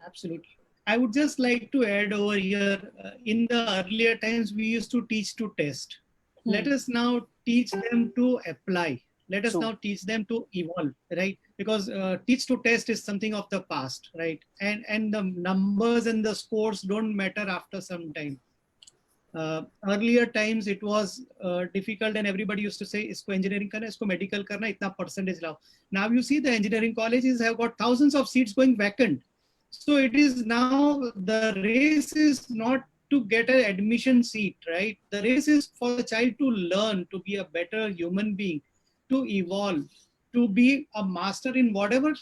Absolutely. I would just like to add over here, in the earlier times, we used to teach to test. Let us now teach them to apply. Let us now teach them to evolve, right? Because teach to test is something of the past, right? And the numbers and the scores don't matter after some time. Earlier times, it was difficult, and everybody used to say, isko engineering karna, isko medical karna, itna percentage lao. Now you see the engineering colleges have got thousands of seats going vacant. So it is now, the race is not to get an admission seat, right? The race is for the child to learn, to be a better human being, to evolve, to be a master in whatever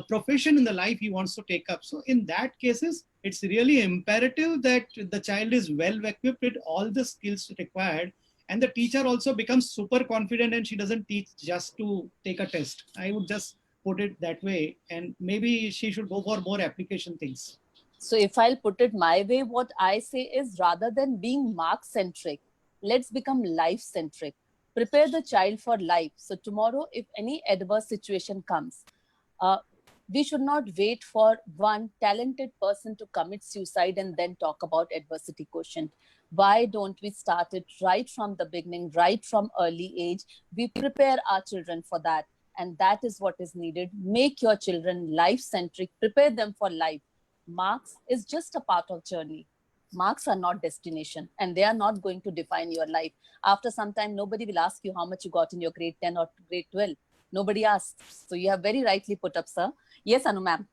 profession in the life he wants to take up. So in that cases, it's really imperative that the child is well equipped with all the skills required, and the teacher also becomes super confident and she doesn't teach just to take a test. I would just put it that way, and maybe she should go for more application things. So if I'll put it my way, what I say is, rather than being mark-centric, let's become life-centric. Prepare the child for life. So tomorrow, if any adverse situation comes, We should not wait for one talented person to commit suicide and then talk about adversity quotient. Why don't we start it right from the beginning, right from early age? We prepare our children for that. And that is what is needed. Make your children life-centric, prepare them for life. Marks is just a part of journey. Marks are not destination, and they are not going to define your life. After some time, nobody will ask you how much you got in your grade 10 or grade 12. Nobody asks. So you have very rightly put up, sir. Yes, Anu ma'am.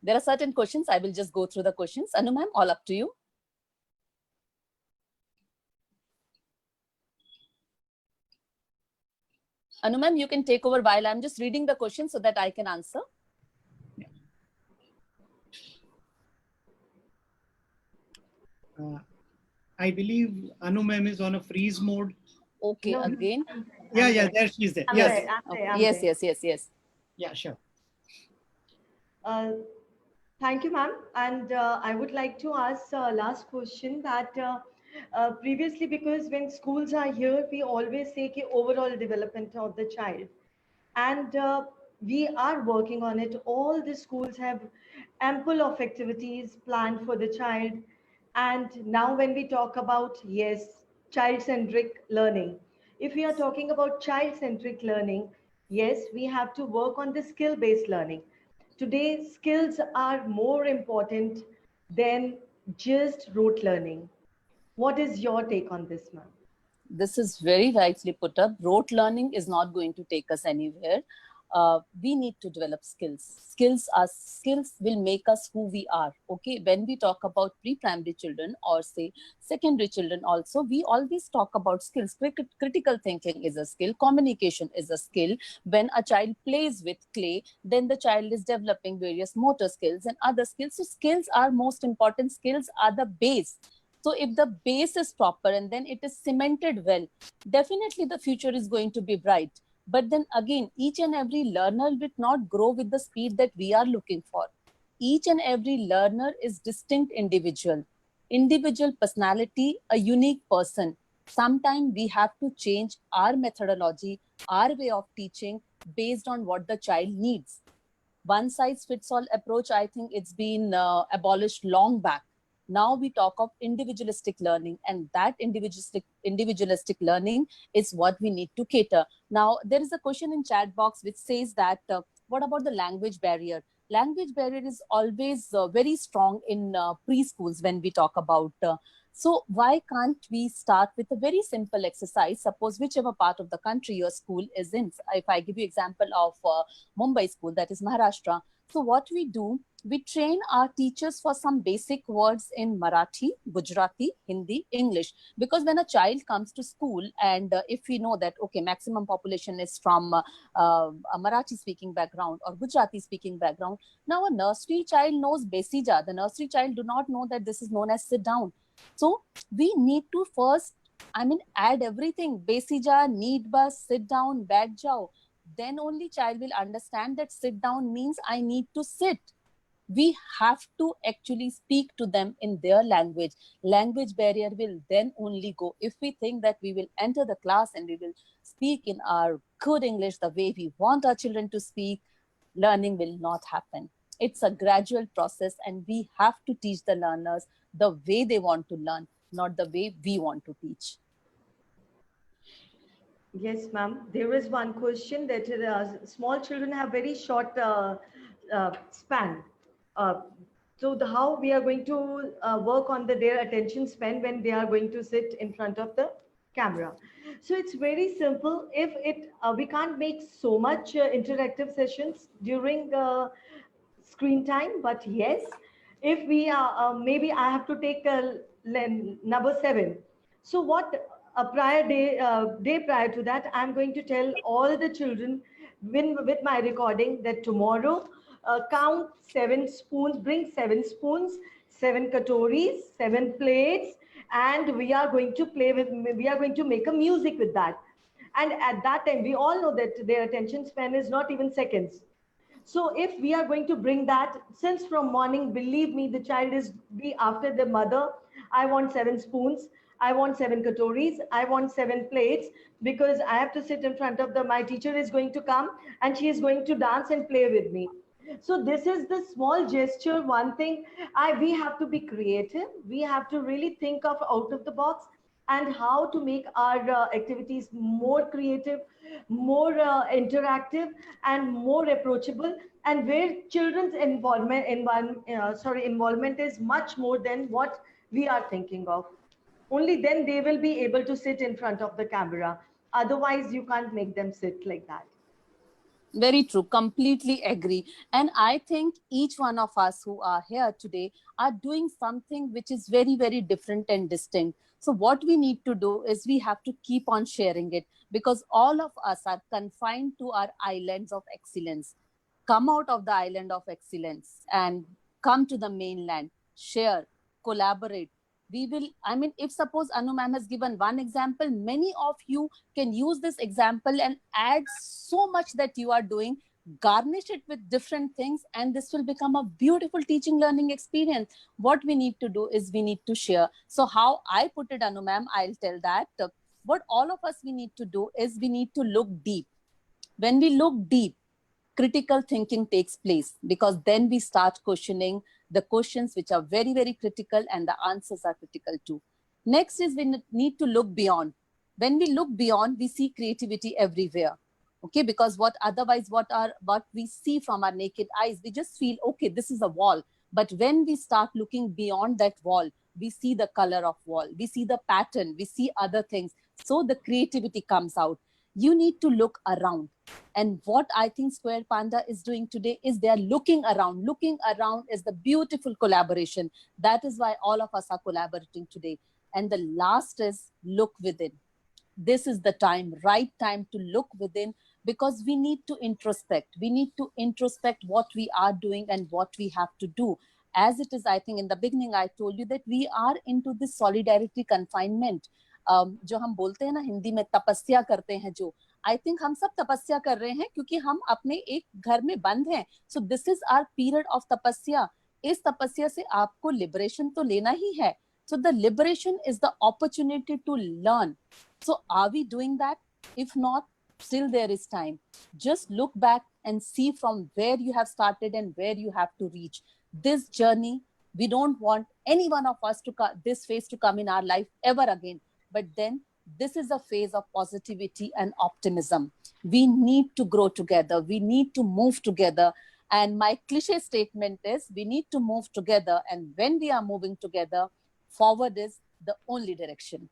There are certain questions. I will just go through the questions. Anu ma'am, all up to you. Anu ma'am, you can take over while I'm just reading the question so that I can answer. I believe Anu ma'am is on a freeze mode. Okay, No, again. Yeah, there she's there. I'm Yes. there, I'm there, I'm Yes, there. yes. Yeah, sure. Thank you, ma'am. And I would like to ask last question that previously, because when schools are here, we always say ki overall development of the child. And we are working on it. All the schools have ample of activities planned for the child. And now when we talk about, yes, child-centric learning, if we are talking about child-centric learning, yes, we have to work on the skill-based learning. Today, skills are more important than just rote learning. What is your take on this, ma'am? This is very rightly put up. Rote learning is not going to take us anywhere. We need to develop skills. Skills will make us who we are. Okay, when we talk about pre-primary children or say secondary children also, we always talk about skills. Critical thinking is a skill. Communication is a skill. When a child plays with clay, then the child is developing various motor skills and other skills. So skills are most important. Skills are the base. So if the base is proper and then it is cemented well, definitely the future is going to be bright. But then again, each and every learner will not grow with the speed that we are looking for. Each and every learner is distinct individual personality, a unique person. Sometimes we have to change our methodology, our way of teaching based on what the child needs. One size fits all approach, I think it's been abolished long back. Now we talk of individualistic learning, and that individualistic learning is what we need to cater. Now, there is a question in chat box which says that, what about the language barrier? Language barrier is always very strong in preschools when we talk about. So why can't we start with a very simple exercise? Suppose whichever part of the country your school is in. If I give you example of Mumbai school, that is Maharashtra. So what we do, we train our teachers for some basic words in Marathi, Gujarati, Hindi, English. Because when a child comes to school and if we know that, okay, maximum population is from a Marathi speaking background or Gujarati speaking background. Now a nursery child knows Besija. The nursery child do not know that this is known as sit down. So we need to first, add everything. Besija, need bus, sit down, baith jao. Then only child will understand that sit down means I need to sit. We have to actually speak to them in their language. Language barrier will then only go. If we think that we will enter the class and we will speak in our good English the way we want our children to speak, learning will not happen. It's a gradual process, and we have to teach the learners the way they want to learn, not the way we want to teach. Yes, ma'am. There is one question that small children have very short span. So how we are going to work on their attention span when they are going to sit in front of the camera. So it's very simple. If we can't make so much interactive sessions during screen time, but yes, if we are, maybe I have to take number 7. So what a day prior to that, I'm going to tell all the children with my recording that tomorrow, count 7 spoons, bring 7 spoons, 7 katoris, 7 plates, and we are going to make a music with that. And at that time, we all know that their attention span is not even seconds. So if we are going to bring that, since from morning, believe me, the child is be after the mother. I want 7 spoons. I want 7 katoris. I want 7 plates, because I have to sit in front of my teacher is going to come and she is going to dance and play with me. So this is the small gesture. One thing, we have to be creative. We have to really think of out of the box and how to make our activities more creative, more interactive, and more approachable. And where children's involvement is much more than what we are thinking of. Only then they will be able to sit in front of the camera. Otherwise, you can't make them sit like that. Very true. Completely agree. And I think each one of us who are here today are doing something which is very, very different and distinct. So what we need to do is we have to keep on sharing it, because all of us are confined to our islands of excellence. Come out of the island of excellence and come to the mainland, share, collaborate. We will, I mean, if suppose Anu ma'am has given one example, many of you can use this example and add so much that you are doing, garnish it with different things, and this will become a beautiful teaching learning experience. What we need to do is we need to share. So how I put it, Anu ma'am, I'll tell that what all of us we need to do is we need to look deep. When we look deep, critical thinking takes place, because then we start questioning the questions which are very, very critical, and the answers are critical too. Next is we need to look beyond. When we look beyond, we see creativity everywhere. Okay, because what we see from our naked eyes, we just feel, okay, this is a wall. But when we start looking beyond that wall, we see the color of wall, we see the pattern, we see other things. So the creativity comes out. You need to look around. And what I think Square Panda is doing today is they are looking around. Looking around is the beautiful collaboration. That is why all of us are collaborating today. And the last is look within. This is the time, right time to look within, because we need to introspect. We need to introspect what we are doing and what we have to do. As it is, I think in the beginning, I told you that we are into this solidarity confinement. जो हम बोलते हैं ना हिंदी में, तपस्या करते हैं जो, आई थिंक हम सब तपस्या कर रहे हैं क्योंकि हम अपने एक घर में बंद हैं. So this is our period of तपस्या. इस तपस्या से आपको लिबरेशन तो लेना ही है. So the liberation is the opportunity to learn. So are we doing that? If not, still there is time. Just look back and see from where you have started and where you have to reach. This journey, we don't want any one of us to this phase to come in our life ever again. But then this is a phase of positivity and optimism. We need to grow together. We need to move together. And my cliche statement is we need to move together. And when we are moving together, forward is the only direction.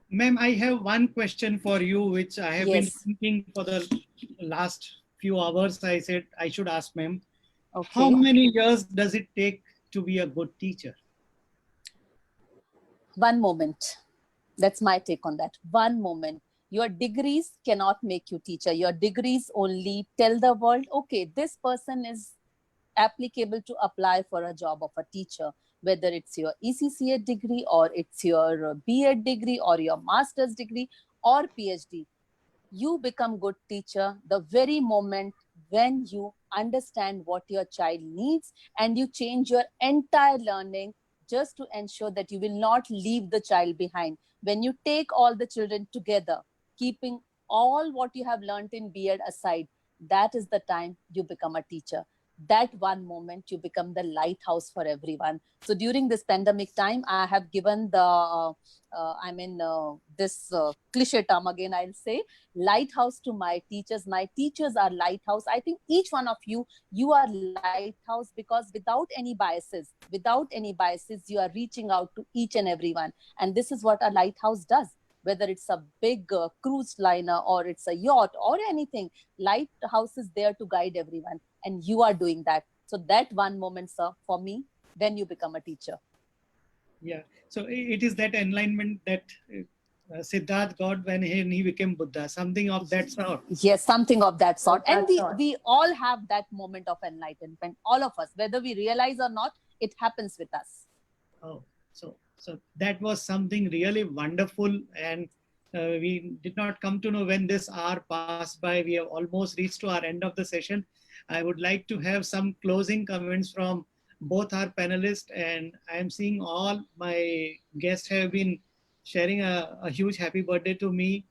Ma'am, I have one question for you, which I have been thinking for the last few hours. I said I should ask ma'am. Okay. How many years does it take to be a good teacher? One moment. That's my take on that. One moment. Your degrees cannot make you teacher. Your degrees only tell the world, okay, this person is applicable to apply for a job of a teacher, whether it's your ECCA degree or it's your B.Ed degree or your master's degree or PhD. You become good teacher the very moment when you understand what your child needs and you change your entire learning just to ensure that you will not leave the child behind. When you take all the children together, keeping all what you have learned in B.Ed aside, that is the time you become a teacher. That one moment you become the lighthouse for everyone. So during this pandemic time, I have given the, this cliche term again, I'll say, lighthouse to my teachers. My teachers are lighthouse. I think each one of you, you are lighthouse because without any biases, you are reaching out to each and everyone. And this is what a lighthouse does. Whether it's a big cruise liner or it's a yacht or anything, lighthouse is there to guide everyone. And you are doing that. So that one moment, sir, for me, when you become a teacher. Yeah. So it is that enlightenment that Siddharth got when he became Buddha, something of that sort. Yes, something of that sort. And we all have that moment of enlightenment, all of us, whether we realize or not, it happens with us. Oh, so that was something really wonderful. And we did not come to know when this hour passed by. We have almost reached to our end of the session. I would like to have some closing comments from both our panelists, and I am seeing all my guests have been sharing a huge happy birthday to me.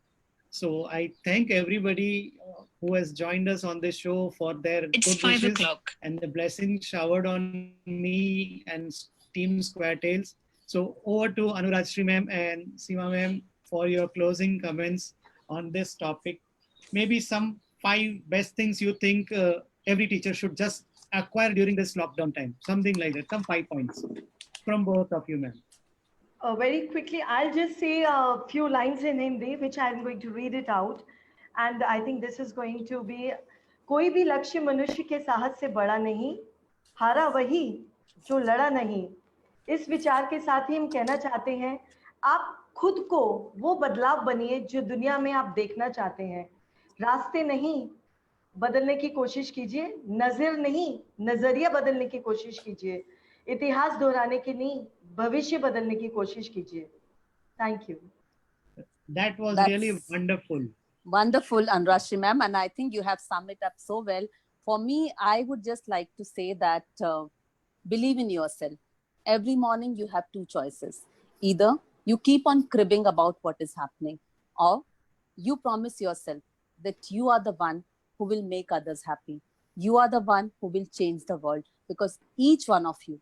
So I thank everybody who has joined us on this show for their It's good 5 wishes o'clock. and the blessings showered on me and Team Square Tails. So over to Anuragshri ma'am and Seema ma'am for your closing comments on this topic. Maybe some 5 best things you think every teacher should just acquire during this lockdown time. Something like that. Some 5 points from both of you, ma'am. Very quickly, I'll just say a few lines in Hindi, which I'm going to read it out. And I think this is going to be, कोई भी लक्ष्य मनुष्य के साहस से बड़ा नहीं, हारा वही जो लड़ा नहीं. इस विचार के साथ ही हम कहना चाहते हैं, आप खुद को वो बदलाव बनिए जो दुनिया में आप देखना चाहते हैं. रास्ते नहीं बदलने की कोशिश कीजिए, नजर नहीं नजरिया बदलने की कोशिश कीजिए. इतिहास दोहराने की नहीं, भविष्य बदलने की कोशिश कीजिए. Thank you. That was That's- really wonderful. Wonderful, Anuragshri ma'am, and I think you have summed it up so well. For me, I would just like to say that believe in yourself. Every morning you have 2 choices. Either you keep on cribbing about what is happening, or you promise yourself that you are the one who will make others happy. You are the one who will change the world, because each one of you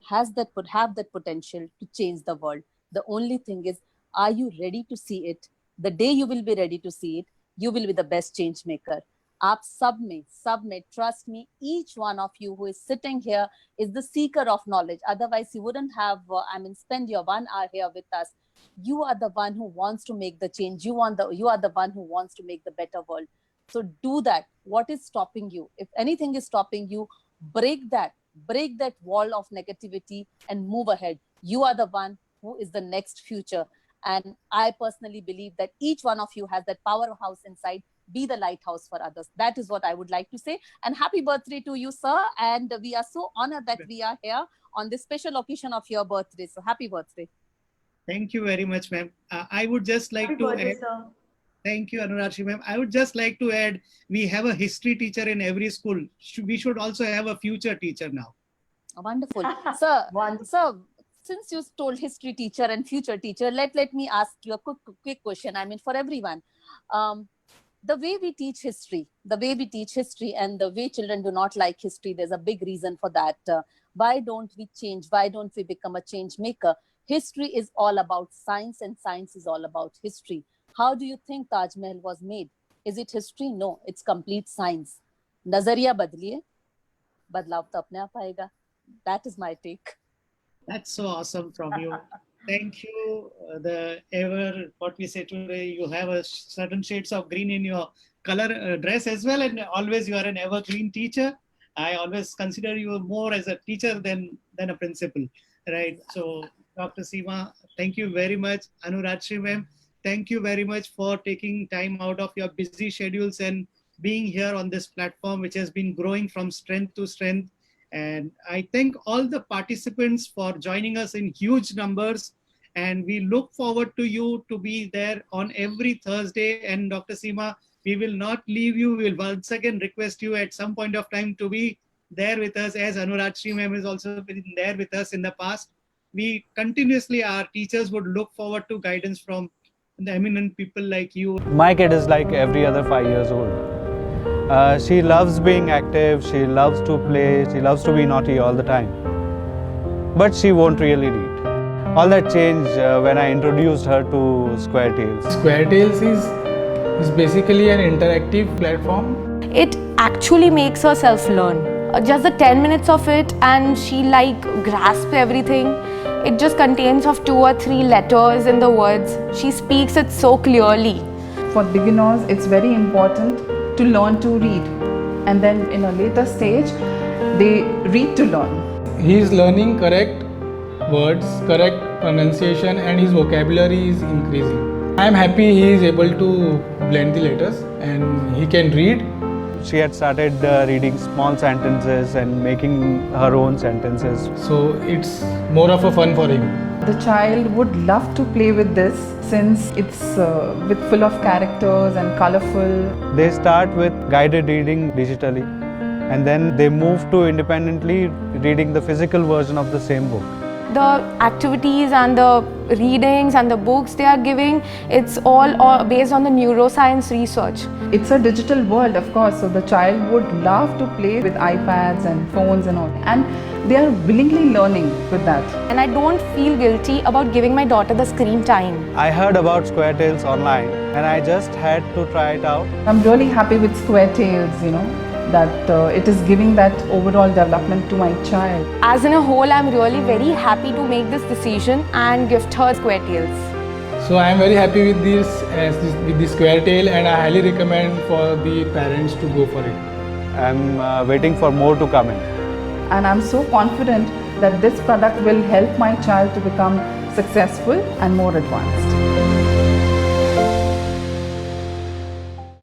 have that potential to change the world. The only thing is, are you ready to see it? The day you will be ready to see it, you will be the best change maker. आप सब में, trust me, each one of you who is sitting here is the seeker of knowledge. Otherwise, you wouldn't have, spend your 1 hour here with us. You are the one who wants to make the change. You are the one who wants to make the better world. So do that. What is stopping you? If anything is stopping you, break that wall of negativity and move ahead. You are the one who is the next future. And I personally believe that each one of you has that powerhouse inside. Be the lighthouse for others. That is what I would like to say. And happy birthday to you, sir. And we are so honored that we are here on this special occasion of your birthday. So happy birthday. Thank you very much, ma'am. I would just like Happy to birthday, add, sir. thank you, Anuragshri ma'am. I would just like to add, we have a history teacher in every school. We should also have a future teacher now. Wonderful. Sir, Wonderful. sir, since you told history teacher and future teacher, let me ask you a quick question. For everyone. The way we teach history and the way children do not like history, there's a big reason for that. Why don't we change? Why don't we become a change maker? History is all about science, and science is all about history. How do you think Taj Mahal was made? Is it history? No, it's complete science. Nazariya badliye, badlav to apne aap aayega. That is my take. That's so awesome from you. Thank you. What we say today, you have a certain shades of green in your color dress as well, and always you are an evergreen teacher. I always consider you more as a teacher than a principal, right? So, Dr. Seema, thank you very much. Anuragshri ma'am, thank you very much for taking time out of your busy schedules and being here on this platform, which has been growing from strength to strength. And I thank all the participants for joining us in huge numbers. And we look forward to you to be there on every Thursday. And Dr. Seema, we will not leave you. We'll once again request you at some point of time to be there with us, as Anuragshri ma'am has also been there with us in the past. We continuously, our teachers would look forward to guidance from the eminent people like you. My kid is like every other 5 years old. She loves being active, she loves to play, she loves to be naughty all the time. But she won't really read. All that changed when I introduced her to Square Tails. Square Tails is basically an interactive platform. It actually makes her self-learn. Just the 10 minutes of it and she grasps everything. It just contains of 2 or 3 letters in the words. She speaks it so clearly. For beginners, it's very important to learn to read. And then in a later stage, they read to learn. He is learning correct words, correct pronunciation, and his vocabulary is increasing. I am happy he is able to blend the letters and he can read. She had started reading small sentences and making her own sentences. So it's more of a fun for him. The child would love to play with this since it's full of characters and colorful. They start with guided reading digitally, and then they move to independently reading the physical version of the same book. the activities and the readings and the books they are giving, it's all based on the neuroscience research. It's a digital world, of course, so the child would love to play with iPads and phones and all, and they are willingly learning with that. And I don't feel guilty about giving my daughter the screen time. I heard about Square Tales online and I just had to try it out. I'm really happy with Square Tales, that it is giving that overall development to my child. As in a whole, I'm really very happy to make this decision and gift her Square Tales. So I am very happy with this Square Tail, and I highly recommend for the parents to go for it. I'm waiting for more to come in. And I'm so confident that this product will help my child to become successful and more advanced.